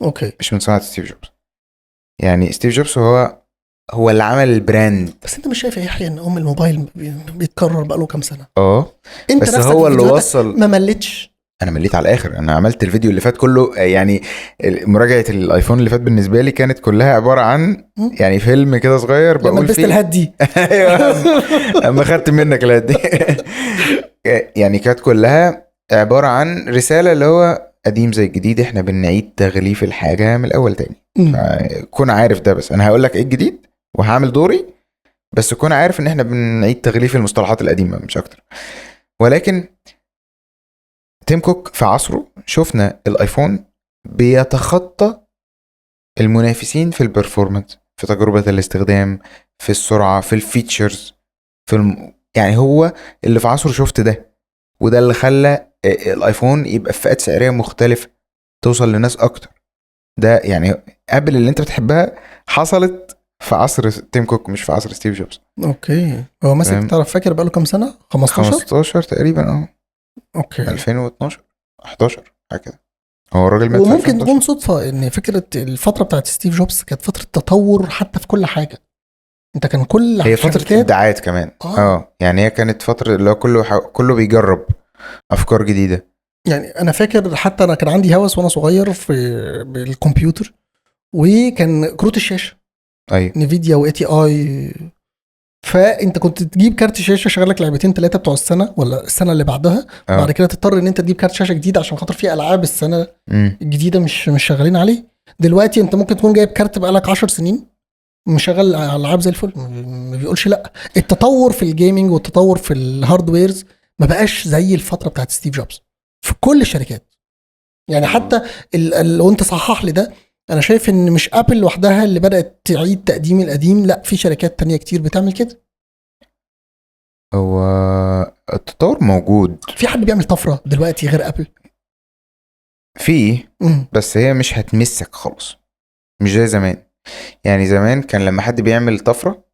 اوكي، مش من صناعه ستيف جوبز. يعني ستيف جوبز هو اللي عمل البراند. بس انت مش شايف يا يحيى ان الموبايل بيتكرر بقاله كام سنه؟ انت بس نفسك هو اللي فيديوهاتك وصل. ما ملتش؟ انا مليت على الاخر. انا عملت الفيديو اللي فات كله، يعني مراجعه الايفون اللي فات بالنسبه لي كانت كلها عباره عن يعني فيلم كده صغير لما بقول لبست فيه الهات دي. ايوه اما خدت منك الهات دي. يعني كانت كلها عباره عن رساله اللي هو قديم زي الجديد، احنا بنعيد تغليف الحاجه من الاول تاني. كون عارف ده. بس انا هقول لك ايه الجديد وهعمل دوري، بس كون عارف ان احنا بنعيد تغليف المصطلحات القديمه مش اكتر. ولكن تيم كوك في عصره شفنا الايفون بيتخطى المنافسين في البرفورمانس، في تجربة الاستخدام، في السرعة، في الفيتشرز، يعني هو اللي في عصره شفت ده، وده اللي خلى الايفون يبقى في فئات سعرية مختلفة توصل لناس اكتر. ده يعني ابل اللي انت بتحبها حصلت في عصر تيم كوك مش في عصر ستيف جوبز. اوكي. هو ماسك تعرف فاكر بقاله كام سنه؟ 15 تقريبا. اوكي. 2012 11 حاجه كده. هو الراجل مات. وممكن تكون صدفه ان فكره الفتره بتاعت ستيف جوبز كانت فتره تطور حتى في كل حاجه. انت كان كل هي فتره ابداعات كمان. يعني هي كانت فتره اللي هو كله بيجرب افكار جديده. يعني انا فاكر حتى انا كان عندي هوس وانا صغير في بالكمبيوتر، وكان كروت الشاشه. ايوه. نفيديا واي تي اي. فانت كنت تجيب كارت شاشه شغلك لعبتين 3 بتوع السنه ولا السنه اللي بعدها. بعد كده تضطر ان انت تجيب كارت شاشه جديد عشان خاطر فيه العاب السنه الجديده مش شغالين عليه. دلوقتي انت ممكن تكون جايب كارت بقالك 10 سنين مشغل العاب زي الفل، ما بيقولش لا. التطور في الجيمنج والتطور في الهاردويرز ما بقاش زي الفتره بتاعت ستيف جوبز في كل الشركات. يعني حتى لو انت صحح لي ده، انا شايف ان مش ابل لوحدها اللي بدات تعيد تقديم القديم، لا في شركات تانية كتير بتعمل كده. هو التطور موجود. في حد بيعمل طفره دلوقتي غير ابل؟ بس هي مش هتمسك خالص، مش زي زمان. يعني زمان كان لما حد بيعمل طفره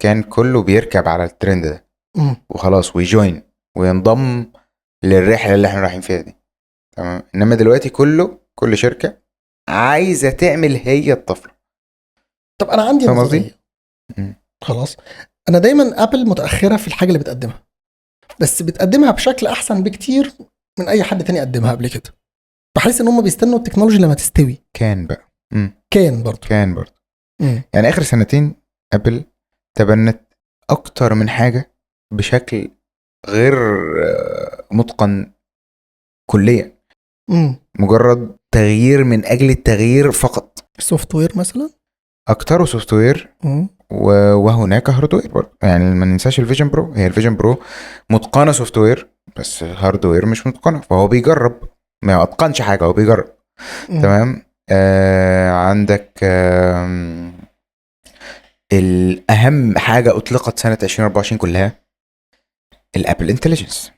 كان كله بيركب على الترند ده وخلاص ويجوين وينضم للرحله اللي احنا رايحين فيها دي. تمام. انما دلوقتي كل شركه عايزه تعمل هي الطفره. طب انا عندي نظريه. خلاص، انا دايما ابل متاخره في الحاجه اللي بتقدمها، بس بتقدمها بشكل احسن بكتير من اي حد تاني قدمها قبل كده. بحس ان هم بيستنوا التكنولوجي لما تستوي. كان بقى كان برضو يعني اخر سنتين ابل تبنت اكتر من حاجه بشكل غير متقن كليا، مجرد تغيير من اجل التغيير فقط. السوفت وير مثلا اكتره سوفت وير وهناك هاردوير برضه. يعني ما ننساش الفيجن برو، هي الفيجن برو متقنه سوفت وير بس هاردوير مش متقنه، فهو بيجرب، ما اتقنش حاجه، هو بيجرب. تمام. عندك الأهم حاجة أطلقت سنة 2024 كلها الأبل انتليجنس،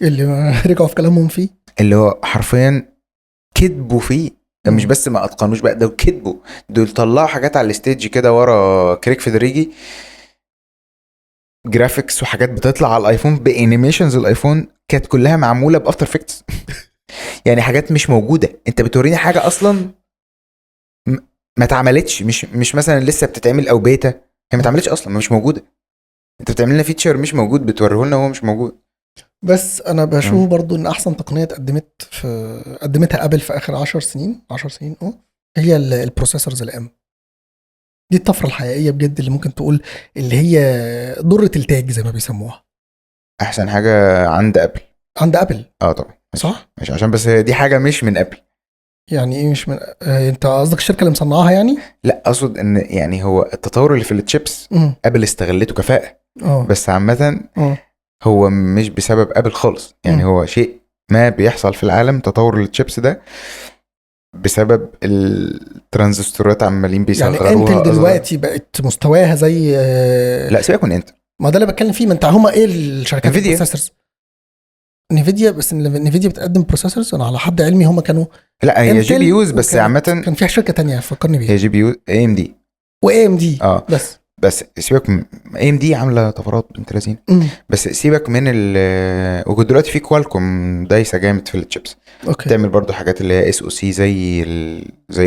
اللي رجعوا في كلامهم فيه، اللي هو حرفيا كذبوا فيه. مش بس ما أتقنوش بقى، ده كذبوا. دول طلعوا حاجات على الستيج كده ورا كريك فيدريجي، جرافيكس وحاجات بتطلع على الايفون بانيميشنز الايفون كانت كلها معمولة بافتر افكتس. يعني حاجات مش موجودة، انت بتوريني حاجة اصلا ما اتعملتش، مش مثلا لسه بتتعمل او بيتا، هي ما اتعملتش اصلا، مش موجوده. انت بتعمل لنا فيتشر مش موجود بتوريه لنا وهو مش موجود. بس انا بشوف برضو ان احسن تقنيه قدمتها ابل في اخر 10 سنين هي البروسيسورز الام. دي الطفره الحقيقيه بجد اللي ممكن تقول اللي هي ضره التاج زي ما بيسموها. احسن حاجه عند ابل طبعا صح، مش عشان بس دي حاجه مش من ابل. يعني ايه مش من انت قصدك الشركه اللي مصنعاها يعني؟ لا، اقصد ان يعني هو التطور اللي في التشيبس ابل استغلته كفاءه. بس عامه هو مش بسبب ابل خالص، يعني هو شيء ما بيحصل في العالم، تطور التشيبس ده بسبب الترانزستورات عمالين بيصغروها. يعني انتل دلوقتي بقت مستواها زي لا سيبك من انتل، ما ده اللي بتكلم فيه. ما انت هما ايه الشركات البروسيسورز؟ نيفيديا. بس نيفيديا بتقدم بروسيسورز، انا على حد علمي هما كانوا لا هي جي بي يوز بس. عامه كان في شركه تانية فكرني بيها، هي جي بي يو اي ام دي واي ام دي. بس سيبك من اي ام دي عامله طفرات بنت لذين. بس سيبك من وكنت دلوقتي في كوالكوم دايسه جامد في الشيبس، تعمل برضو حاجات اللي هي اس او سي زي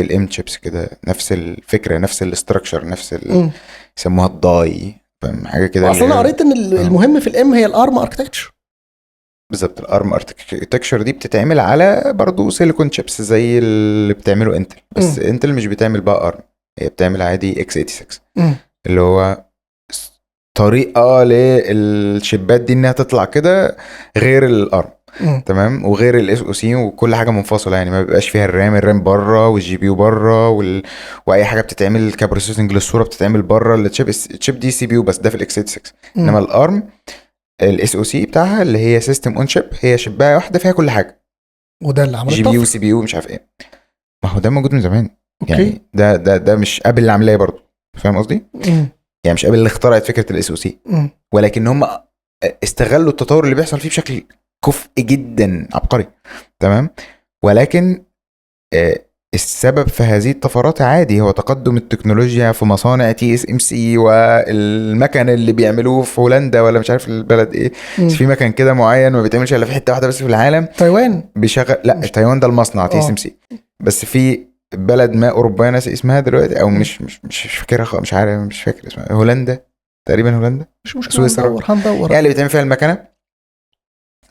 الام شيبس كده، نفس الفكره، نفس الاستراكشر، نفس يسموها الضاي، فاهم حاجه كده. اصلا انا قريت ان المهم في الام هي الارم اركتكتشر. بالظبط، الارم اركتكتشر دي بتتعمل على برضو سيليكون شيبس زي اللي بتعمله انتل، بس انتل مش بتعمل بقى ارم، هي بتعمل عادي اكس 86 اللي هو طريقه للشيبات دي انها تطلع كده غير الارم. تمام. وغير الاس او سي وكل حاجه منفصله، يعني ما بيبقاش فيها الرام بره والجي بي يو بره واي حاجه بتتعمل كبروسيسنج للصوره بتتعمل بره الشيب دي سي بي يو بس، ده في الاكس 86. انما الارم الاس او سي بتاعها اللي هي سيستم اون شيب، هي شبايه واحده فيها كل حاجه، وده اللي عمل جي بي يو سي بي يو مش عارف ايه. ما هو ده موجود من زمان. أوكي. يعني ده مش ابل اللي عاملاه برضه، فاهم قصدي؟ يعني مش ابل اللي اخترعت فكره الاس او سي، ولكن هم استغلوا التطور اللي بيحصل فيه بشكل كفء جدا عبقري. تمام. ولكن السبب في هذه الطفرات عادي هو تقدم التكنولوجيا في مصانع تي اس ام سي والمكن اللي بيعملوه في هولندا ولا مش عارف البلد ايه. في مكان كده معين ما بيتعملش الا في حته واحده بس في العالم، تايوان. بيشغل لا تايوان ده المصنع تي اس ام سي، بس في بلد ما اوروبيه ناس اسمها دلوقتي او مش فاكرها، مش عارف، مش فاكر اسمها، هولندا تقريبا، هولندا مش مشكله، سويسرا، هندور يعني اللي بتعمل فيها المكنه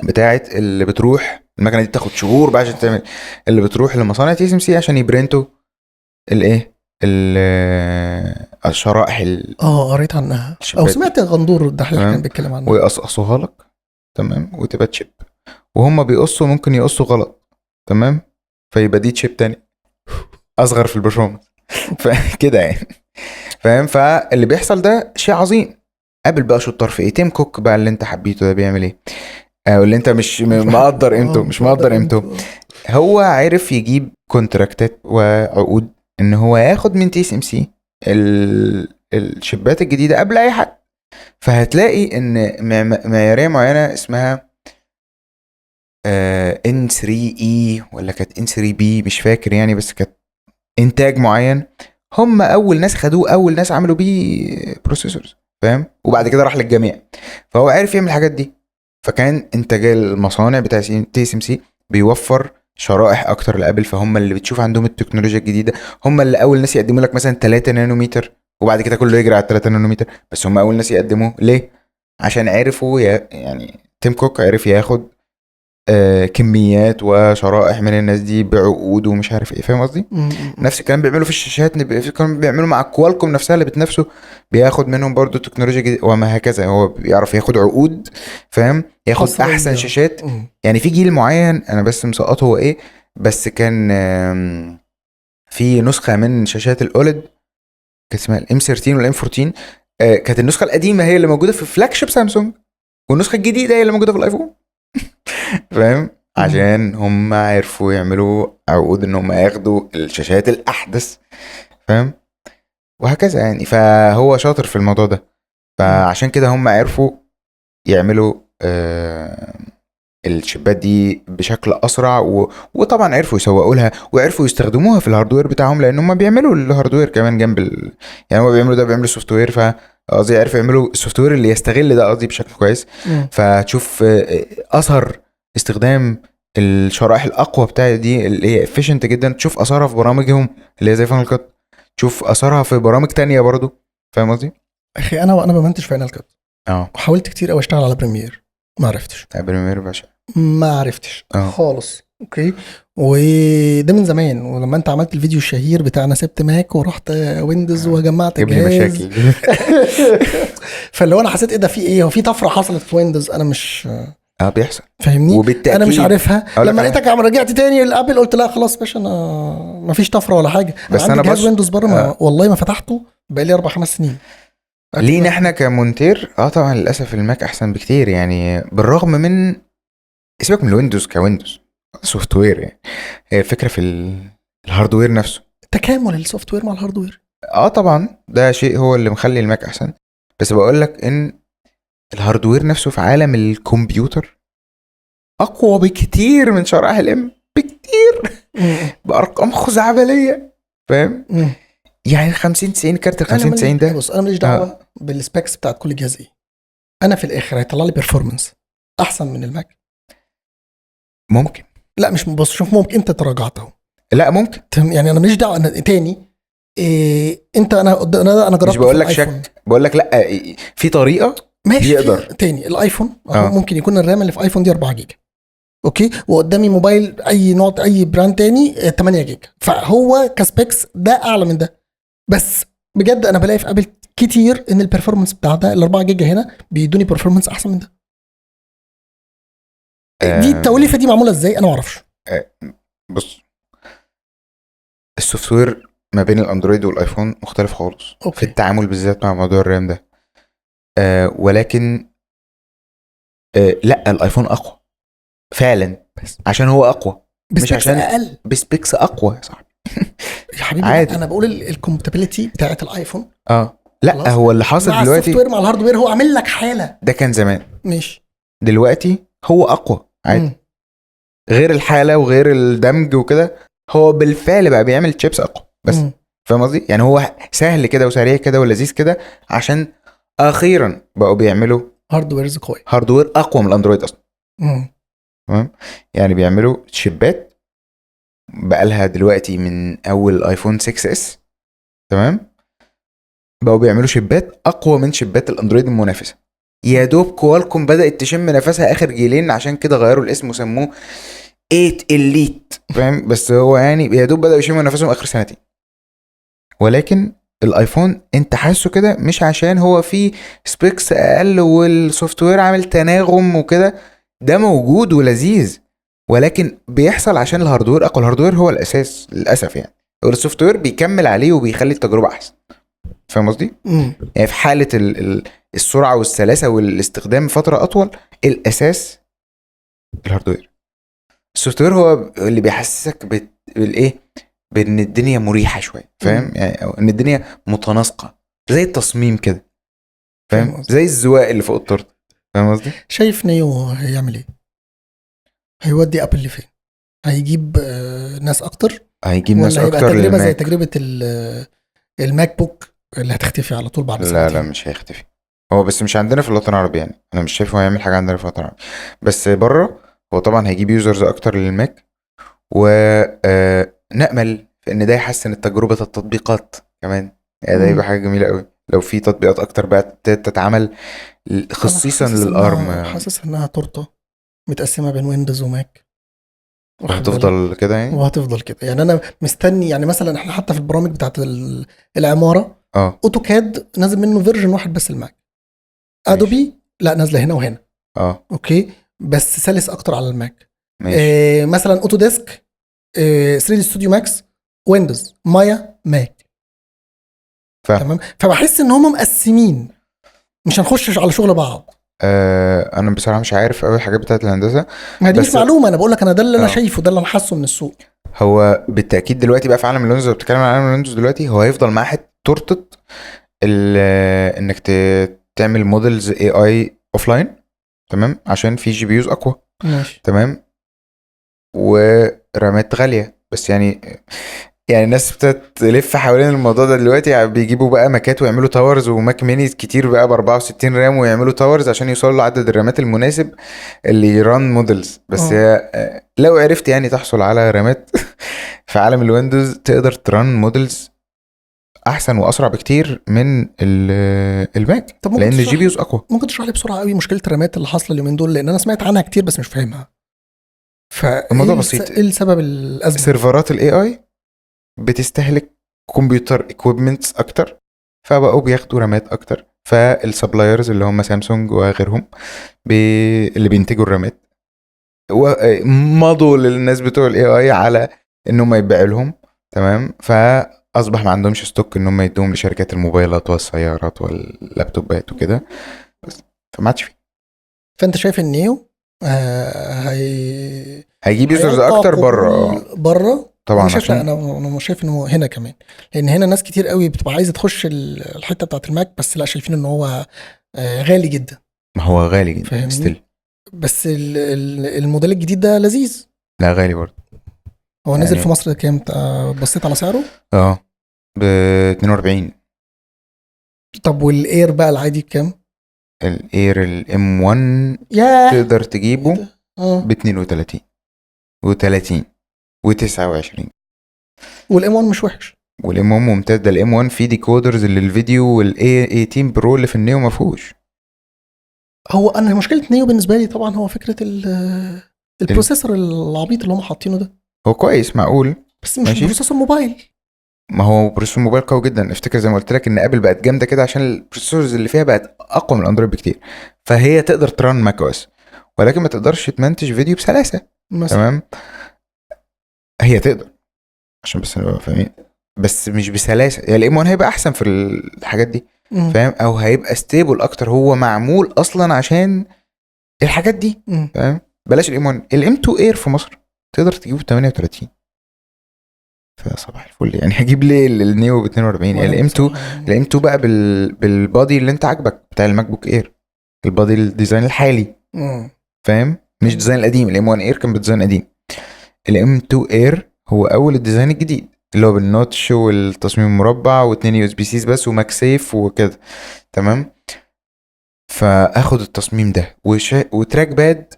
بتاعت اللي بتروح المكنه دي بتاخد شهور بقى عشان تعمل، اللي بتروح لمصانع تي اس ام سي عشان يبرنتوا الايه الشرائح قريت عنها او سمعت غندور ده كان بيتكلم عنها، ويقصقصوها لك. تمام. وتبقى تشيب، وهم بيقصوا ممكن يقصوا غلط. تمام. فيبقى دي تشيب تاني اصغر في البرفورمانس فكده يعني، فاهم؟ فاللي بيحصل ده شيء عظيم. ابل بقى شطار في ايه؟ تيم كوك بقى اللي انت حبيته ده بيعمل ايه؟ واللي انت مش مقدر قيمته، مش مقدر قيمته. هو عارف يجيب كونتراكتات وعقود ان هو ياخد من تي اس ام سي الشبات الجديده قبل اي حد. فهتلاقي ان معياريه معينه اسمها N3E ولا كانت N3B مش فاكر يعني، بس كانت انتاج معين هم اول ناس خدوه، اول ناس عملوا بيه بروسيسورز، فاهم؟ وبعد كده راح للجميع. فهو عارف يعمل الحاجات دي، فكان انتاج المصانع بتاع تي اس ام سي بيوفر شرائح اكتر لابل، فهم اللي بتشوف عندهم التكنولوجيا الجديده، هم اللي اول ناس يقدموا لك مثلا 3 نانومتر وبعد كده كله يجري على 3 نانومتر، بس هم اول ناس يقدموا ليه؟ عشان عرفوا يعني تيم كوك عرف ياخد كميات وشرائح من الناس دي بعقود ومش عارف ايه، فاهم قصدي؟ نفس الكلام بيعملوا في الشاشات، نفس الكلام بيعملوا مع كوالكوم نفسها اللي بتنافسه، بياخد منهم برضو تكنولوجيا جديدة وما هكذا. هو بيعرف ياخد عقود، فاهم، ياخد حصرية. احسن شاشات. يعني في جيل معين انا بس مسقطه هو ايه، بس كان في نسخة من شاشات الاولد كانت اسمها الام 13 والام 14. كانت النسخة القديمة هي اللي موجودة في فلاج شيب سامسونج، والنسخة الجديدة هي اللي موجودة في الايفون. فاهم؟ عشان هم عرفوا يعملوا عقود ان هم ياخدوا الشاشات الاحدث، فاهم، وهكذا يعني. فهو شاطر في الموضوع ده، فعشان كده هم عرفوا يعملوا الشيبات دي بشكل اسرع وطبعا عرفوا يسوقوا لها وعرفوا يستخدموها في الهاردوير بتاعهم، لان هم بيعملوا الهاردوير كمان جنب يعني هم بيعملوا ده، بيعملوا سوفت وير. قصدي عرفوا يعملوا السوفت وير اللي يستغل ده، قصدي بشكل كويس. فتشوف اثر استخدام الشرائح الاقوى بتاعت دي اللي هي efficient جدا، تشوف اثرها في برامجهم اللي هي زي فاينل كات، تشوف اثرها في برامج تانية برضو، فاهم قصدي؟ اخي انا بمنتج فاينل كات، اه وحاولت كتير قوي اشتغل على بريمير، ما عرفتش. بريمير باشا، ما عرفتش خالص. اوكي، وده من زمان. ولما انت عملت الفيديو الشهير بتاع انا سبت ماك ورحت ويندوز وجمعت جاب لي جهاز مشاكل. فاللي هو انا حسيت ايه ده، في ايه، هو في طفره حصلت في ويندوز انا مش بيحصل، فاهمني، وبالتاكيد انا مش عارفها. أقول لك لما على لقيتك عم رجعت تاني لابل قلت لا خلاص باشا، انا ما فيش طفره ولا حاجه. بس عندي أنا جهاز بص- ويندوز بره والله ما فتحته بقالي 4-5 سنين. لينا احنا كمونتير طبعا للاسف الماك احسن بكتير، يعني بالرغم من، سيبك من الويندوز كويندوز سوفت وير، يعني هي الفكره في الهاردوير نفسه. تكامل السوفت وير مع الهاردوير طبعا ده شيء هو اللي مخلي الماك احسن، بس بقول لك ان الهاردوير نفسه في عالم الكمبيوتر اقوى بكتير من شرائح الام، بكتير، بارقام خزعبليه، فاهم؟ يعني 50 90 كارت ال 50 90 ده. بص انا ماليش دعوه بالسبيكس بتاعت كل جهاز ايه، انا في الاخر هيطلع لي بيرفورمانس احسن من الماك. ممكن، لا مش بص، شوف ممكن انت تراجعت اهو، لا ممكن، يعني انا ماليش دعوه. انا تاني انت انا جربت مش بقول لك في الآيفون. شك، بقول لك لا، في طريقه ماشي يقدر. تاني الايفون ممكن يكون الرام اللي في ايفون دي 4 جيجا، اوكي، وقدامي موبايل اي نوع اي براند تاني 8 جيجا، فهو كسبيكس ده اعلى من ده. بس بجد انا بلاقي في ابل كتير ان البرفورمانس بتاع ده ال 4 جيجا هنا بيدوني برفورمانس احسن من ده. دي التوليفه دي معموله ازاي انا ما اعرفش. بص، السوفت وير ما بين الاندرويد والايفون مختلف خالص أوكي. في التعامل بالذات مع موضوع الرام ده. ولكن لا، الايفون اقوى فعلا، بس عشان هو اقوى، مش عشان اقل بسبيكس اقوى يا صاحبي. يا حبيبي عادي. انا بقول الكومباتيبلتي بتاعت الايفون لا خلاص. هو اللي حاصل مع دلوقتي السوفت وير مع الهاردوير هو عامل لك حاله. ده كان زمان، ماشي دلوقتي هو اقوى عادي. غير الحاله وغير الدمج وكده، هو بالفعل بقى بيعمل تشيبس اقوى بس. فاهم قصدي؟ يعني هو سهل كده وسريع كده ولذيذ كده، عشان اخيرا بقوا بيعملوا هاردويرز قوي، هاردوير اقوى من الاندرويد اصلا. تمام، يعني بيعملوا شيبات بقالها دلوقتي من اول ايفون 6 اس، تمام، بقوا بيعملوا شيبات اقوى من شيبات الاندرويد المنافسه. يا دوب كوالكوم بدات تشم نفسها اخر جيلين، عشان كده غيروا الاسم وسموه 8 اليت، فاهم؟ بس هو يعني يا دوب بداوا يشموا نفسهم اخر سنتين. ولكن الايفون انت حاسه كده مش عشان هو فيه سبيكس اقل والسوفت وير عامل تناغم وكده، ده موجود ولذيذ، ولكن بيحصل عشان الهاردوير اقوى. الهاردوير هو الاساس للاسف يعني، والسوفت وير بيكمل عليه وبيخلي التجربه احسن. فاهم قصدي؟ يعني في حاله السرعه والسلاسه والاستخدام فتره اطول، الاساس الهاردوير. السوفت وير هو اللي بيحسسك بالايه، بان الدنيا مريحه شويه، فاهم؟ يعني ان الدنيا متناسقه زي التصميم كده، فاهم؟ زي الزواق اللي فوق التورته. فاهم قصدي؟ شايف نيو هيعمل ايه؟ هيودي ابل لفين؟ هيجيب ناس اكتر؟ هيجيب ناس ولا اكتر هيبقى تجربه زي للماك؟ تجربه الماك بوك اللي هتختفي على طول بعد سنتين؟ لا مش هيختفي. هو بس مش عندنا في الوطن العربي، يعني انا مش شايف هو هيعمل حاجه عندنا في الوطن العربي، بس بره هو طبعا هيجيب يوزرز اكتر للماك، ونأمل في ان ده يحسن تجربه التطبيقات كمان. يعني ده يبقى حاجه جميله قوي لو في تطبيقات اكتر بقى تتعمل خصيصا للارم. حاسس انها تورته متقسمه بين ويندوز وماك، واخد بالك؟ هتفضل كده يعني. وهتفضل كده يعني. انا مستني يعني مثلا احنا حتى في البرامج بتاعت العماره اه اوتوكاد نازل منه فيرجن واحد بس الماك. ماشي. ادوبي لا نازله هنا وهنا، اه اوكي، بس سلس اكتر على الماك. ماشي. مثلا اوتوديسك 3 دي ستوديو ماكس ويندوز، مايا ماك. فاهم. تمام، فبحس ان هم مقسمين، مش هنخش على شغل بعض. انا بصراحه مش عارف قوي الحاجات بتاعت الهندسه. ما دي مش بس معلومه، انا بقول لك انا ده اللي انا آه. شايفه، ده اللي انا حاسه من السوق. هو بالتاكيد دلوقتي بقى في عالم الويندوز، بتتكلم عن عالم الويندوز دلوقتي، هو هيفضل معاه حته تورته انك تعمل موديلز اي اي اوف لاين، تمام، عشان في جي بي يوز اقوى، ماشي. تمام، ورامات غاليه. بس يعني الناس بتلف حوالين الموضوع ده دلوقتي، يعني بيجيبوا بقى ماكات ويعملوا تاورز وماك مينيز كتير بقى ب 64 رام، ويعملوا تاورز عشان يوصلوا لعدد الرامات المناسب اللي يران موديلز. بس هي لو عرفت يعني تحصل على رامات في عالم الويندوز تقدر تران موديلز احسن واسرع بكتير من الماك، طب ممكن لان تشرح الجي بي لي، يوز اقوى. ممكن تشرح لي بسرعه قوي مشكله الرامات اللي حاصله اليومين دول؟ لان انا سمعت عنها كتير بس مش فاهمها. الموضوع بسيط. ايه السبب الازمه؟ سيرفرات الاي اي بتستهلك كمبيوتر اكويبمنتس اكتر، فبقوا بياخدوا رامات اكتر، فالسبلايرز اللي هم سامسونج وغيرهم اللي بينتجوا الرامات مضوا للناس بتوع الاي اي على ان هم يبيع لهم، تمام، فاصبح ما عندهمش ستوك ان هم يدوهم لشركات الموبايلات والسيارات واللابتوبات وكده، بس فما عادش فيه. فانت شايف ان نيو هيجيب يوزرز هيلقى اكتر بره. قبول بره؟ طبعا انا شايف لا، عشان انا مش شايف انه هنا كمان، لان هنا ناس كتير قوي بتبقى عايزه تخش الحته بتاعت الماك، بس لا شايفين ان هو غالي جدا. ما هو غالي جدا فاهمني؟ ستيل. بس الموديل الجديد ده لذيذ. لا غالي برضه. هو نزل في يعني مصر كام؟ بصيت على سعره؟ ب 42. طب والاير بقى العادي بكام؟ الاير الام 1 ياه، تقدر إيه تجيبه ده؟ ب 32 و30 و29. والام 1 مش وحش. والام 1 ممتاز، ده الام 1 فيه ديكودرز للفيديو، والاي 18 برو اللي في النيو ما فيهوش. هو انا مشكله نيو بالنسبه لي طبعا هو فكره البروسيسور العبيط اللي هم حاطينه ده، هو كويس معقول، بس مش ماشي. بروسيسور موبايل. ما هو بروسيسور موبايل قوي جدا. افتكر زي ما قلت لك ان ابل بقت جامده كده عشان البروسيسورز اللي فيها بقت اقوى من الاندرويد بكتير، فهي تقدر تران ماك او اس، ولكن ما تقدرش تمنتج فيديو بسلاسه، مثلا. تمام. هي تقدر، عشان بس نبقى فاهمين، بس مش بسلاسه. يعني الام 1 هيبقى احسن في الحاجات دي، فاهم، او هيبقى ستيبل اكتر، هو معمول اصلا عشان الحاجات دي، فاهم. بلاش الام 1، الام 2 اير في مصر تقدر تجيبه ب 38، فصباح الفل. يعني هجيب ليه النيو ب 42؟ يعني الام 2، الام 2 بقى بالبادي اللي انت عاجبك بتاع الماك بوك اير، البادي الديزاين الحالي، فاهم، مش ديزاين القديم. الام 1 اير كان بالديزاين القديم، الام 2 اير هو اول الديزاين الجديد اللي هو بالنوتش والتصميم المربع واتنين يو اس بي سيز بس وماك سيف وكده، تمام. فاخد التصميم ده وتراك باد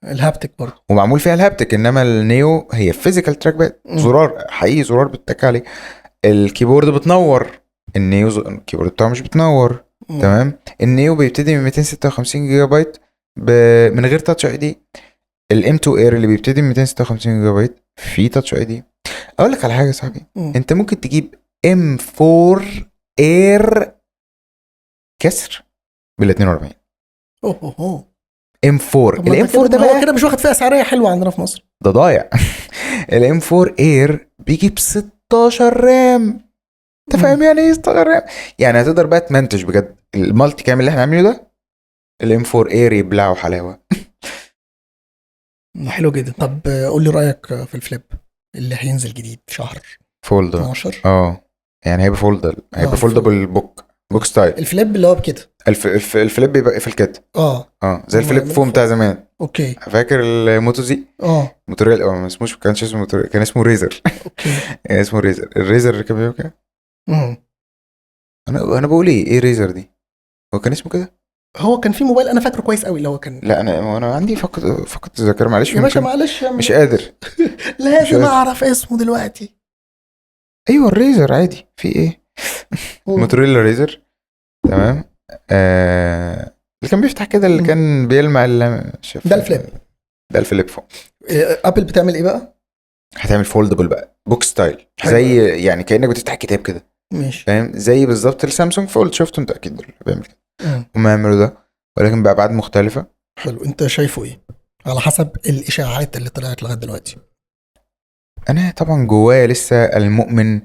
الهابتك برضه ومعمول فيها الهابتك، انما النيو هي فيزيكال تراك باد، زرار حقيقي، زرار بتتك عليه. الكيبورد بتنور، النيو الكيبورد بتاعه مش بتنور، تمام. النيو بيبتدي من 256 جيجا بايت من غير تاتش اي دي. الام 2 اير اللي بيبتدي من 256 جيجا بايت فيه تاتش اي دي. اقول لك على حاجه يا صاحبي، انت ممكن تجيب ام 4 اير كسر بال 42. ام 4، الام 4 ده بقى هو كده مش واخد فيها سعريه حلوه عندنا في مصر، ده ضايع. الام 4 اير بيجيب 16 رام، انت فاهم يعني ايه 16 رام؟ يعني هتقدر بقى تمنتج بجد المالتي كامل اللي احنا عاملينه ده، الام 4 اير يبلعوا حلاوه. حلو جدا. طب قول لي رايك في الفليب اللي هينزل جديد في شهر فولد 12. يعني هيبقى فولدبل، هيبقى فولدبل بوك ستايل. الفليب اللي هو بكده، الفليب بيبقى في الكت، زي الفليب فوم بتاع زمان. اوكي، فاكر الموتو زي؟ موتوريل، ما اسموش، كانش اسمه موتوريل، كان اسمه ريزر. اوكي. اسمه ريزر، الريزر اللي كان بيعمل كده. انا بقول ايه ريزر دي؟ هو كان اسمه كده؟ هو كان في موبايل انا فاكره كويس قوي اللي هو كان، لا انا عندي فقد الذاكره، معلش يا باشا معلش مش قادر. لازم اعرف اسمه دلوقتي. ايوه الريزر عادي، في ايه؟ موتوريلا ريزر، تمام. اللي كان بيفتح كده، اللي كان بيلمع ده الفليب. ده الفليب فون. ابل بتعمل ايه بقى؟ هتعمل فولدبل بقى، بوك ستايل، حلو. زي يعني كانك بتفتح كتاب كده، ماشي. فاهم؟ زي بالظبط السامسونج فولد، شفته انت اكيد اللي بيعمل كده. مم. هم يعملوا ده ولكن بأبعاد مختلفه. حلو، انت شايفه ايه على حسب الاشاعات اللي طلعت لغايه دلوقتي؟ انا طبعا جوايا لسه المؤمن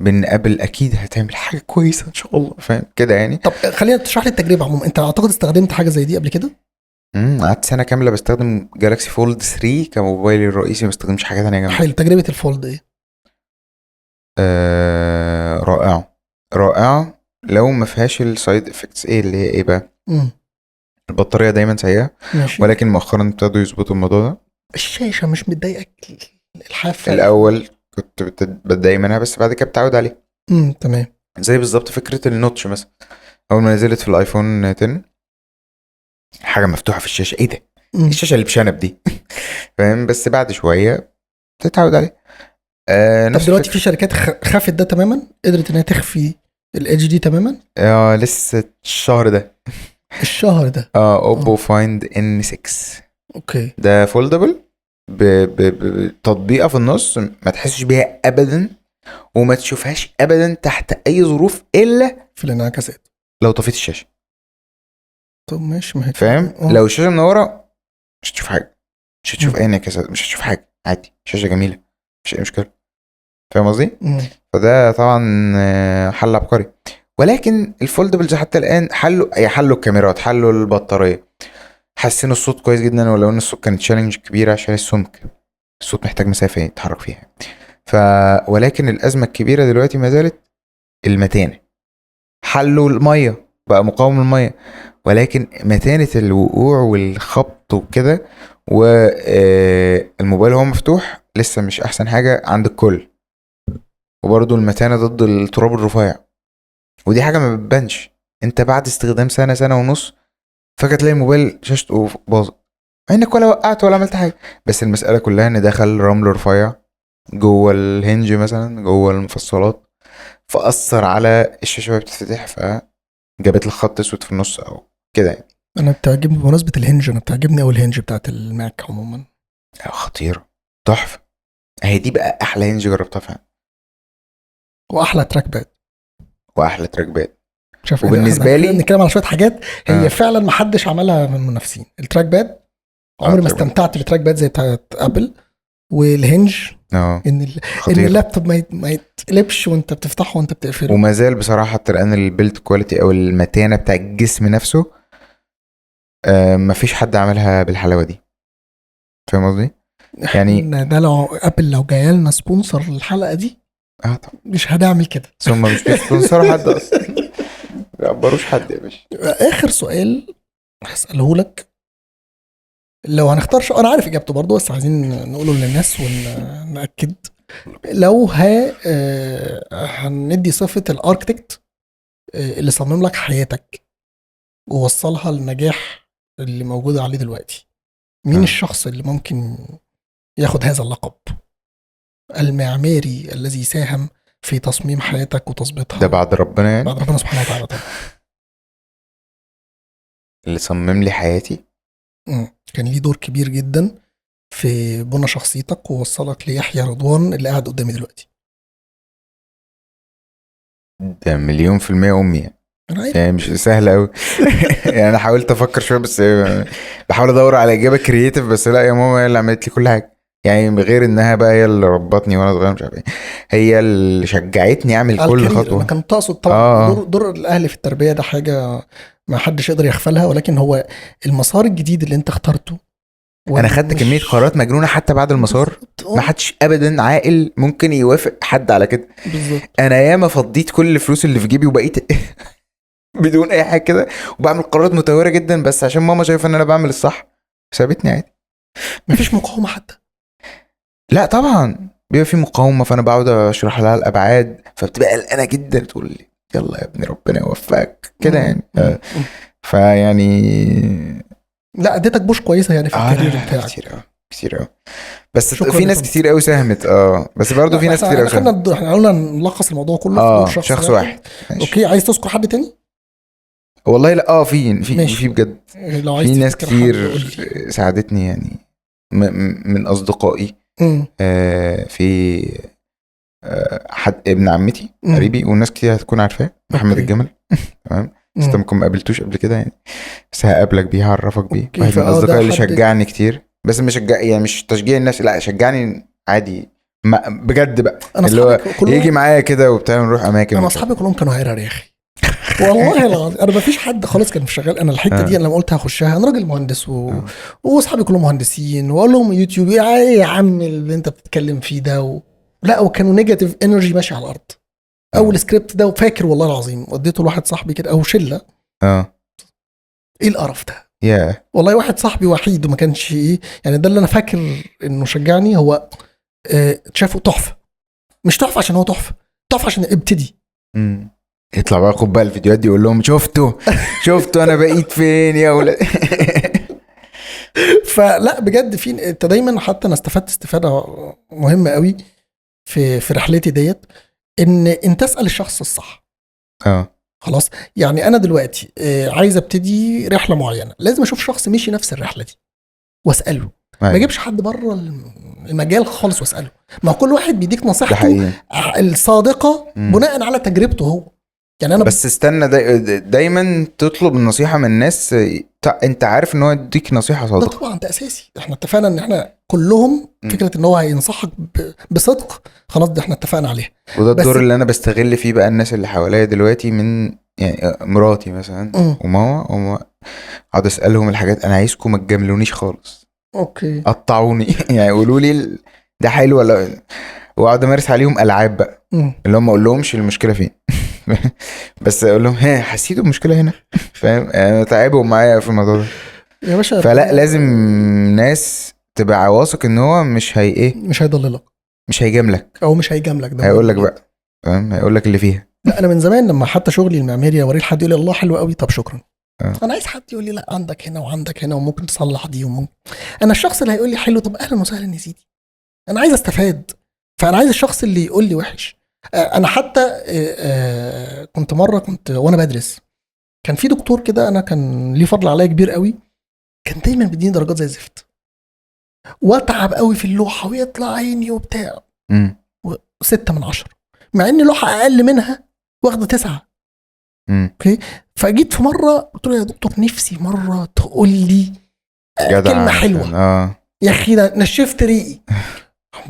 بان ابل اكيد هتعمل حاجه كويسه ان شاء الله، فاهم كده يعني. طب خلينا تشرح لي التجربه عموما. انت اعتقد استخدمت حاجه زي دي قبل كده؟ قعدت سنه كامله بستخدم جالاكسي فولد 3 كموبايلي الرئيسي، ما بستخدمش حاجه ثانيه جنبه. حلو، تجربه الفولد ايه؟ رائعه رائعه، لو ما فيهاش السايد افكتس. ايه اللي هي ايه بقى؟ مم. البطاريه دايما سيئه، ماشي. ولكن مؤخرا ابتدوا يظبطوا الموضوع ده. الشاشه مش متضايقك؟ الحافه الاول كنت بتضايق منها، بس بعد كده بتعود عليها. تمام. زي بالظبط فكره النوتش مثلا، اول ما نزلت في الايفون 10 حاجه مفتوحه في الشاشه، ايه ده؟ مم. الشاشه اللي بشنب دي فاهم؟ بس بعد شويه تتعود عليه. طب نفس دلوقتي الفكرة. في شركات خافت ده تماما، قدرت انها تخفي الاتش دي تماما لسه الشهر ده الشهر ده. اوبو فايند ان 6 اوكي. ده فولدبل بتطبيقه في النص، ما تحسش بيها ابدا، وما تشوفهاش ابدا تحت اي ظروف الا في الانعكاسات. لو طفيت الشاشه، طب ماشي، ما هي فاهم؟ آه. لو الشاشه منوره مش هتشوف حاجه، مش هتشوف مم. اي انعكاسات، مش هتشوف حاجه، عادي، شاشه جميله، مش اي مشكله، فاهم قصدي؟ مم. فده طبعا حل عبقري. ولكن الفولدبلز حتى الان حلوا الكاميرات، حلوا البطاريه، حسنوا الصوت كويس جدا، ولو ان الصوت كان تشالنج كبيره عشان السمك، الصوت محتاج مسافه يتحرك فيها. ولكن الازمه الكبيره دلوقتي ما زالت المتانه. حلوا الميه، بقى مقاوم للميه، ولكن متانه الوقوع والخبط وكده، والموبايل هو مفتوح لسه مش احسن حاجه عند الكل. وبرضه المتانه ضد التراب الرفيع، ودي حاجه ما بتبانش. انت بعد استخدام سنه ونص فجاه تلاقي الموبايل شاشته باظت، مع انك ولا وقعت ولا عملت حاجه، بس المساله كلها ان دخل رمل رفيع جوه الهنج مثلا، جوه المفصلات، فاثر على الشاشه وهي بتتفتح، فجابت لك خط اسود في النص او كده يعني. انا بتعجبني بمناسبه الهنج، انا بتعجبني قوي الهنج بتاعت الماك عموما، خطيره، تحفه. اهي دي بقى احلى هنج جربتها فعلا، واحلى تراك باد. واحلى تراك باد. شايف؟ وبالنسبة لي- بنتكلم على شويه حاجات هي آه. فعلا ما حدش عملها من المنافسين. التراك باد عمري ما تراك باد. استمتعت بتراك باد زي بتاعت ابل. والهنج ان خطير. اللابتوب ما يتقلبش وانت بتفتحه وانت بتقفله. وما زال بصراحه حتى الان البيلد كواليتي او المتانه بتاع الجسم نفسه مفيش حد عملها بالحلاوه دي، فاهم قصدي؟ يعني ده لو ابل لو جايه لنا سبونسر للحلقه دي طبعا مش هنعمل كده. ثم مش بيسبونسروا حد اصلا، ما بيعبروش حد يا باشا. اخر سؤال هساله لك، لو هنختار انا عارف اجابته برضه بس عايزين نقوله للناس ونأكد. لو هندي صفة الاركتكت اللي صمم لك حياتك ووصلها للنجاح اللي موجود عليه دلوقتي، مين الشخص اللي ممكن ياخد هذا اللقب المعماري الذي ساهم في تصميم حياتك وتظبيطها؟ ده بعد ربنا يعني، بعد ربنا سبحانه وتعالى طبعا. اللي صمم لي حياتي. كان ليه دور كبير جدا في بنى شخصيتك ووصلك ليحيى رضوان اللي قاعد قدامي دلوقتي. ده 1,000,000% امي يعني. انا عارف. يعني مش سهل قوي يعني انا حاولت افكر شويه، بس بحاول ادور على اجابه كرييتيف، بس لا، يا ماما هي اللي عملت لي كل حاجه، يعني غير انها بقى هي اللي ربطني وانا صغير، مش عارف ايه، هي اللي شجعتني اعمل كل الكارير. خطوه. انا كان تقصد طبعا دور الاهل في التربيه، ده حاجه ما حدش يقدر يغفلها، ولكن هو المسار الجديد اللي انت اخترته. انا خدت كميه قرارات مجنونه حتى بعد المسار، ما حدش ابدا عاقل ممكن يوافق حد على كده. بالظبط. انا ياما فضيت كل الفلوس اللي في جيبي وبقيت بدون اي حاجه كده، وبعمل قرارات متهوره جدا، بس عشان ماما شايفه ان انا بعمل الصح سابتني عادي. مفيش مقاومه حتى؟ لا طبعا بيبقى في مقاومه، فانا بقعد اشرح لها الابعاد، فبتبقى قلقانه جدا، تقول لي يلا يا ابني ربنا يوفقك كده يعني. فيعني لا اديتك بوش كويسه يعني في الكارير بتاعك. كتير قوي بس في ناس كتير قوي ساهمت، بس برضه في ناس كتير قوي ساهمت. احنا قلنا نلخص الموضوع كله في دور شخص واحد. اوكي، عايز تذكر حد تاني؟ والله لا في ماشي. بجد لو عايز في ناس تفتكر حد كتير قول لي. ساعدتني يعني من اصدقائي. مم. في حد ابن عمتي مم. قريبي، والناس كتير هتكون عارفاه، محمد أوكي. الجمل. تمام. بس انت مم. ممكن ما قابلتوش قبل كده يعني، بس هعرفك بيه، هعرفك بيه. اوكي، واحد من ده اصدقائي اللي حد. شجعني كتير، بس مش يعني مش تشجيع الناس، لا شجعني عادي بجد بقى، انا اللي اصحابي هو يجي كلهم، معايا كده وبتاع، نروح اماكن انا ومش عارف. اصحابي كلهم كانوا عرر يا اخي. والله العظيم انا ما فيش حد خالص كان شغال. انا الحته دي انا لما قلت هخشها، انا راجل مهندس واصحابي كلهم مهندسين، واقول لهم يوتيوب ايه يا عم اللي انت بتتكلم فيه ده لا، وكانوا نيجاتيف انرجي ماشي على الارض. اول سكريبت ده وفاكر والله العظيم وديته لواحد صاحبي كده او شله، ايه القرف ده. يا والله واحد صاحبي وحيد وما كانش ايه يعني، ده اللي انا فاكر انه شجعني. هو شافه تحفه، مش تحفه عشان هو تحفه عشان ابتدي. يطلع بقى خد بقى الفيديوهات دي، يقول لهم شفتوا انا بقيت فين يا ولاد. فلا بجد في انت دايما، حتى انا استفدت استفاده مهمه قوي في رحلتي ديت، ان انت اسال الشخص الصح. خلاص يعني انا دلوقتي عايز ابتدي رحله معينه، لازم اشوف شخص مشي نفس الرحله دي واساله. ما اجيبش حد بره المجال خالص واساله. ما كل واحد بيديك نصيحته الصادقه بناء على تجربته هو. يعني انا بس استنى دايما تطلب النصيحه من ناس انت عارف ان هو يديك نصيحه صادقه. ده طبعا ده اساسي. احنا اتفقنا ان احنا كلهم فكره ان هو هينصحك بصدق، خلاص ده احنا اتفقنا عليها. وده الدور اللي انا بستغل فيه بقى الناس اللي حواليا دلوقتي، من يعني مراتي مثلا وماما اقعد اسالهم الحاجات، انا عايزكم ما تجاملونيش خالص، اوكي قطعوني. يعني قولوا لي ده حلو ولا، واقعد امارس عليهم العاب بقى، اللي هم ما اقول لهمش المشكله فين. بس اقول لهم ها حسيتوا المشكله هنا، فاهم؟ يعني تعبوا معايا في الموضوع ده يا باشا. فلا لازم ناس تبقى واثق ان هو مش هي ايه، مش هيضللك، مش هيجاملك، او مش هيجاملك، ده هيقول لك بقى، فاهم؟ هيقول لك اللي فيها. لا انا من زمان لما حتى شغلي المعماري اوريه لحد يقول لي الله حلو قوي، طب شكرا. انا عايز حد يقول لي لا عندك هنا وعندك هنا وممكن تصلح دي وممكن. انا الشخص اللي هيقول لي حلو طب اهلا وسهلا يا سيدي، انا عايز استفاد. فانا عايز الشخص اللي يقول لي وحش. انا حتى كنت وانا بدرس، كان في دكتور كده انا كان ليه فضل عليا كبير قوي، كان دايما بيديني درجات زي الزفت، واتعب قوي في اللوحه ويطلع عيني وبتاع 6 من 10، مع ان لوحه اقل منها واخده 9. اوكي. فجيت في مره قلت له يا دكتور نفسي مره تقول لي كلمه حلوه. يا اخي ده نشفت ريقي.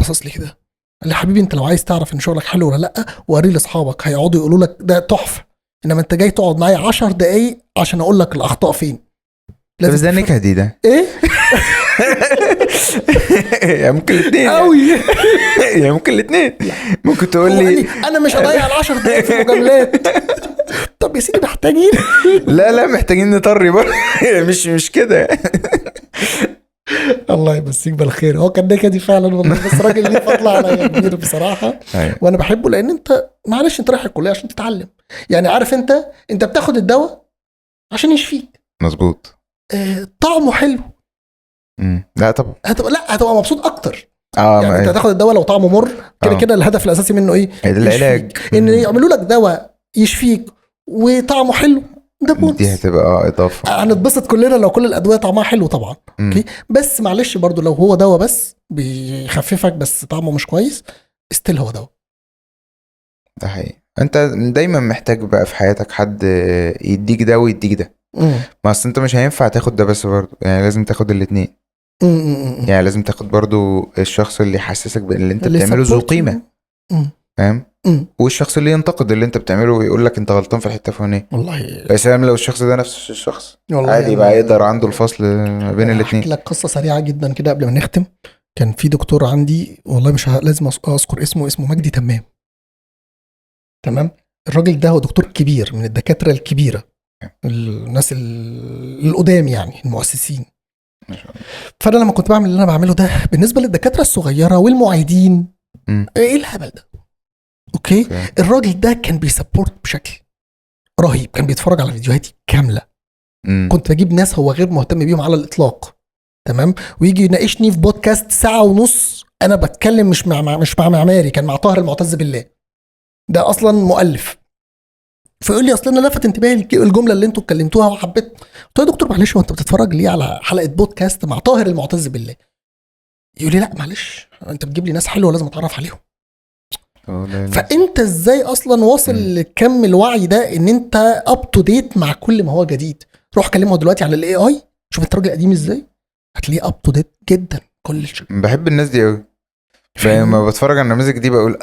بصص لي كده قال لي حبيبي انت لو عايز تعرف ان شغلك حلو ولا لا وريه لاصحابك، هيقعدوا يقولوا لك ده تحفه، انما انت جاي تقعد معايا 10 دقايق عشان اقول لك الاخطاء فين. بس ده نكهه ده ايه. يعني ممكن الاثنين قوي. يعني ممكن الاثنين. ممكن تقول لي انا مش هضيع ال10 دقايق في مجاملات. طب يا سيدي محتاجين لا محتاجين نطري برضه. مش كده. الله يمسيك بالخير. هو كان نكدي فعلا والله، بس راجل ليه فضل عليا كبير بصراحه. وانا بحبه لان انت معلش انت رايح الكليه عشان تتعلم. يعني عارف انت بتاخد الدواء عشان يشفيك. مظبوط. طعمه حلو. لا طبعا هتبقى مبسوط اكتر. يعني انت هتاخد الدواء لو طعمه مر كده الهدف الاساسي منه ايه؟ العلاج. ان يعملوا لك دواء يشفيك وطعمه حلو، ده بونس. دي هتبقى اضافه. هنتبسط كلنا لو كل الادويه طعمها حلو طبعا. اوكي. بس معلش برضو لو هو دواء بس بيخففك بس طعمه مش كويس، استيل هو دواء. ده حقيقي. انت دايما محتاج بقى في حياتك حد يديك ده ويديك ده. ما اصل انت مش هينفع تاخد ده بس برضو، يعني لازم تاخد الاثنين. يعني لازم تاخد برضو الشخص اللي يحسسك باللي انت بتعمله ذو قيمه، فاهم؟ والشخص اللي ينتقد اللي انت بتعمله ويقول لك انت غلطان في الحته الفلانيه. والله يا سلام لو الشخص ده نفس الشخص عادي بقى يقدر عنده الفصل ما بين الاثنين. احكي لك قصه سريعه جدا كده قبل ما نختم. كان في دكتور عندي والله مش لازم اذكر اسمه مجدي تمام. تمام. الراجل ده هو دكتور كبير من الدكاتره الكبيره، الناس القدام يعني المؤسسين. فانا لما كنت بعمل اللي انا بعمله ده بالنسبه للدكاتره الصغيره والمعيدين، ايه الهبل ده؟ اوكي. الراجل ده كان بيسبورت بشكل رهيب، كان بيتفرج على فيديوهاتي كامله. كنت بجيب ناس هو غير مهتم بيهم على الاطلاق، تمام، ويجي يناقشني في بودكاست 1.5 ساعة انا بتكلم مش مع معماري، كان مع طاهر المعتز بالله، ده اصلا مؤلف. فيقول لي اصل انا لفت انتباهي الجمله اللي انتوا اتكلمتوها وحبيت. قلت له يا دكتور معلش، هو انت بتتفرج ليه على حلقه بودكاست مع طاهر المعتز بالله؟ يقول لي لا معلش، انت بتجيب لي ناس حلوه لازم اتعرف عليهم. فانت ازاي اصلا واصل لكم الوعي ده ان انت اب تو ديت مع كل ما هو جديد؟ روح كلمه دلوقتي على الاي اي، شوف انت راجل قديم ازاي، هتلاقيه اب تو ديت جدا كل شيء. بحب الناس دي قوي. فلما بتفرج على النماذج دي بقول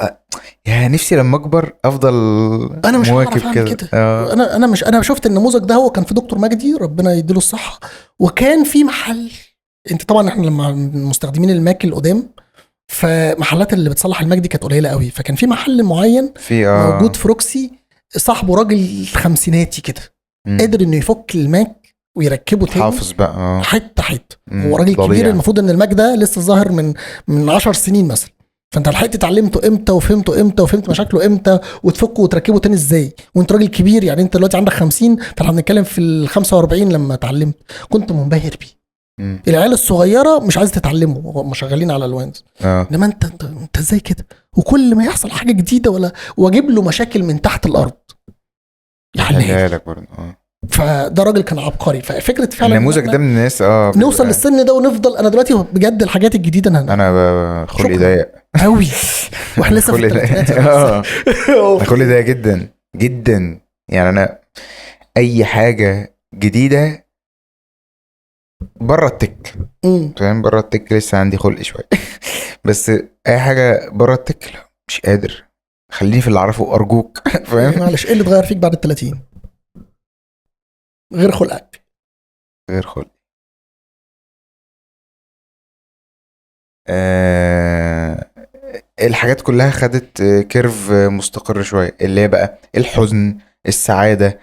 يا نفسي لما اكبر افضل انا مش مواكب هعرف اعمل كده. آه. انا شفت النموذج ده، هو كان في دكتور مجدي ربنا يديله الصحه، وكان في محل. انت طبعا احنا لما مستخدمين الماك القدام، فمحلات اللي بتصلح الماك دي كانت قليله قوي، فكان في محل معين في موجود في روكسي، صاحبه راجل خمسيناتي كده، قادر انه يفك الماك ويركبه تاني حافظ بقى حته حته. هو راجل كبير، المفروض ان الماك ده لسه ظاهر من 10 سنين مثلا، فانت لحقت اتعلمته امتى وفهمته امتى وفهمت مشاكله امتى وتفكه وتركبه تاني ازاي، وانت راجل كبير يعني، انت دلوقتي عندك 50، فاحنا بنتكلم في ال 45 لما اتعلمت كنت منبهر بيه. العيال الصغيره مش عايزه تتعلمه، هم شغالين على الويندوز، انما انت ازاي كده؟ وكل ما يحصل حاجه جديده ولا واجيب له مشاكل من تحت الارض يحلها لك برضه. فده راجل كان عبقري. ففكره فعلا النموذج ده من الناس نوصل للسن ده ونفضل. انا دلوقتي بجد الحاجات الجديده انا خلقي ضيق قوي، واحنا لسه في الثلاثينات. خلقي ضيق جدا جدا يعني. انا اي حاجه جديده بره التك، فاهم؟ بره التك لسه عندي خلق شويه بس اي حاجه بره التك لا مش قادر، خليني في اللي اعرفه ارجوك فاهم؟ معلش، ايه اللي اتغير فيك بعد ال30 غير خلقك؟ غير خلق الحاجات كلها خدت كيرف مستقر شويه، اللي هي بقى الحزن، السعاده،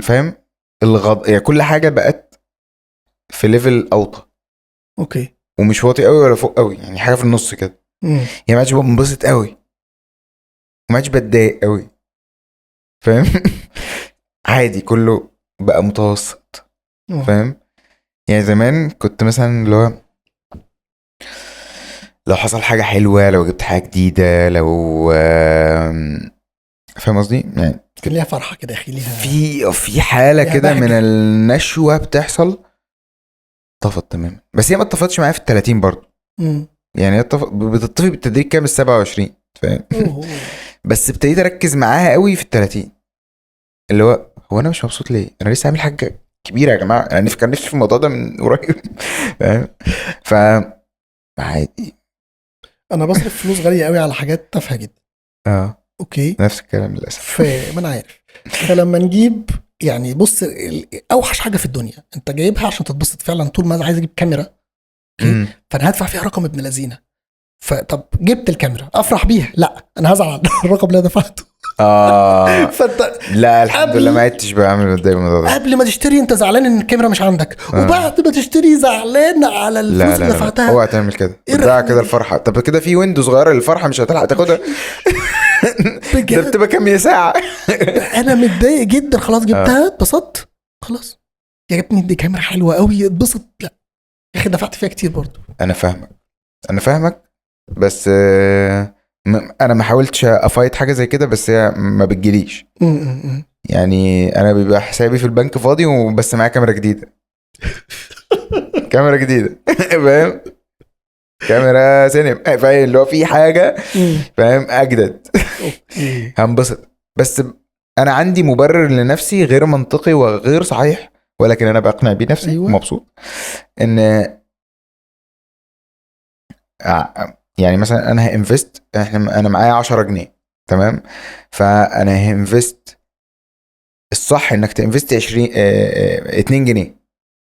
فاهم؟ يعني كل حاجه بقت في ليفل اوطى. اوكي. ومش واطي قوي ولا فوق قوي، يعني حاجه في النص كده. يعني ما عادش بنبسط قوي وما عادش بتضايق قوي، فاهم؟ عادي، كله بقى متوسط، فاهم؟ يعني زمان كنت مثلا لو حصل حاجه حلوه، لو جبت حاجه جديده، لو فاهم قصدي؟ يعني كان ليها فرحه كده اخي، ليها في حاله كده من النشوه بتحصل. طفت تمام، بس هي ما اتطفتش معايا في ال30 برضه. يعني هي بتطفي بالتدريج كام ال27، فاهم؟ بس ابتديت اركز معاها قوي في ال30، اللي هو انا مش مبسوط ليه؟ انا لسه عامل حاجه كبيره يا جماعه، يعني كان نفسي في الموضوع ده من قريب فاهم؟ ف عادي. انا بصرف فلوس غاليه قوي على حاجات تافهه جدا. اوكي، نفس الكلام للاسف. ما انا عارف. فلما نجيب يعني، بص، اوحش حاجه في الدنيا انت جايبها عشان تتبسط فعلا. طول ما عايز اجيب كاميرا، اوكي، فانا هدفع فيها رقم ابن لذينه. فطب جبت الكاميرا افرح بيها؟ لا، انا هزعل على الرقم اللي دفعته. فانت لا الحمد لله ما عدتش بعمل متضايق من الموضوع ده. قبل ما تشتري انت زعلان ان الكاميرا مش عندك، وبعد ما تشتري زعلان على الفلوس اللي دفعتها. اوعى تعمل كده، بتضيع كده الفرحه. طب كده في ويندو صغيره للفرحه مش هتلحق تاخدها ده بتبقى كام ساعه انا متضايق جدا. خلاص جبتها، اتبسطت، خلاص يا ابني دي كاميرا حلوه قوي، اتبسط. لا يا اخي، دفعت فيها كتير برضو. انا فاهمك بس انا ما حاولتش افايت حاجه زي كده، بس هي ما بتجيليش. يعني انا بيبقى حسابي في البنك فاضي وبس معايا كاميرا جديده كاميرا جديده فاهم؟ كاميرا سينما، فاهم؟ اللي هو في حاجه فاهم اجدد هنبسط. بس انا عندي مبرر لنفسي غير منطقي وغير صحيح، ولكن انا بقنع بيه نفسي ومبسوط ان يعني مثلا انا هانفست، انا معايا 10 جنيه تمام، فانا هانفست الصح انك تنفست 2 جنيه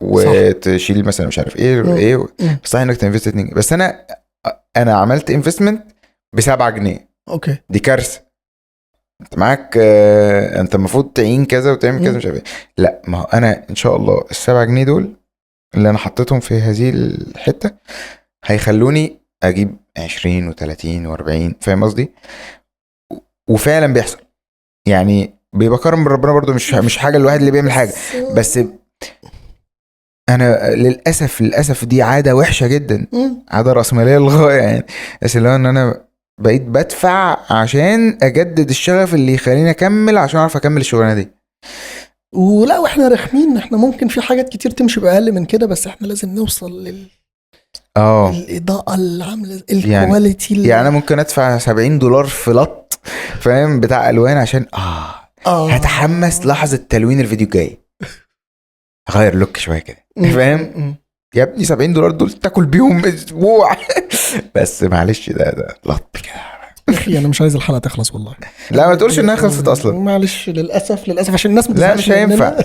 وتشيل مثلا مش عارف ايه صح انك تنفست 2 جنيه. بس انا عملت انفستمنت ب7 جنيه. اوكي، دي كارثه. انت معاك انت المفروض تعين كذا وتعمل كذا مش عارف ايه. لا، ما هو انا ان شاء الله ال7 جنيه دول اللي انا حطيتهم في هذه الحته هيخلوني اجيب 20 و30 و40، فاهم قصدي؟ وفعلا بيحصل، يعني بيبقى كرم من ربنا برضو، مش حاجه الواحد اللي بيعمل حاجه. بس انا للاسف دي عاده وحشه جدا، عاده راسماليه للغايه يعني. بس اللي هو ان انا بقيت بدفع عشان اجدد الشغف اللي يخليني اكمل عشان اعرف اكمل الشغلانه دي. ولا واحنا رخمين، احنا ممكن في حاجات كتير تمشي باقل من كده، بس احنا لازم نوصل للاضاءه اللي عامله الكواليتي يعني انا ممكن ادفع $70 في لط فاهم بتاع الوان عشان هتحمس لحظه تلوين الفيديو الجاي، اغير لوك شويه كده فاهم. يا ابني $70 دول تاكل بيهم اسبوع بس معلش ده لط كده. يا اخي انا مش عايز الحلقه تخلص والله. لا ما تقولش انها خلصت اصلا، معلش للاسف عشان الناس لا مش هينفع.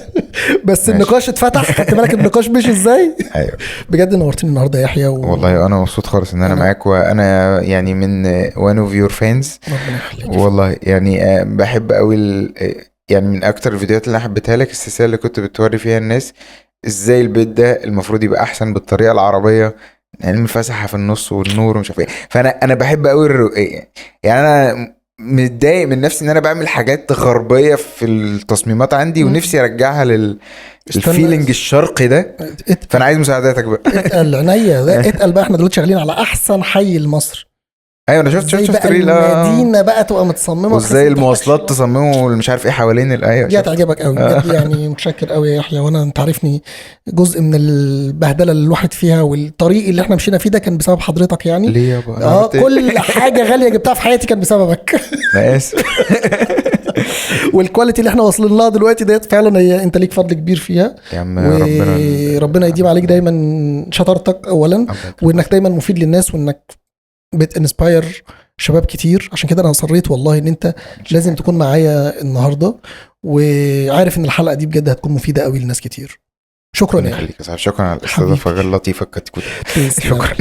بس النقاش اتفتح، خدت بالك النقاش مش ازاي. ايوه بجد نورتني النهارده يا يحيى والله انا مبسوط خالص ان انا معاك، وانا يعني من one of your fans ربنا يخليك والله. يعني بحب قوي يعني من اكتر الفيديوهات اللي انا حبيتها لك السلسله اللي كنت بتوري فيها الناس ازاي البيت ده المفروض يبقى احسن بالطريقه العربيه، يعني المساحه في النص والنور ومش عارف ايه. فانا بحب قوي يعني انا متضايق من نفسي ان انا بعمل حاجات غربيه في التصميمات عندي ونفسي ارجعها للفيلينج الشرقي ده. فانا عايز مساعدتك بقى. اتقل عينيا، اتقل بقى. احنا دلوقتي شغالين على احسن حي لمصر. ايوه انا شفت ريل المدينه بقى تبقى متصممه، وازاي المواصلات تصمموا مش عارف ايه حوالين ايوه دي هتعجبك قوي بجد. يعني متشكر قوي يا يحيى، وانا انت عارفني جزء من البهدله اللي الواحد فيها والطريق اللي احنا مشينا فيه ده كان بسبب حضرتك يعني. ليه يابا؟ كل حاجه غاليه جبتها في حياتي كان بسببك. انا اسف. والكواليتي اللي احنا واصلين لها دلوقتي ديت فعلا هي انت ليك فضل كبير فيها يا عم. ربنا يديم عليك دايما شطارتك اولا، وانك دايما مفيد للناس، وانك بتنسباير شباب كتير. عشان كده انا اصريت والله ان انت لازم تكون معايا النهارده، وعارف ان الحلقه دي بجد هتكون مفيده قوي لناس كتير. شكرا يا شكرا على الاستضافه غير لطيفه كنت. شكرا.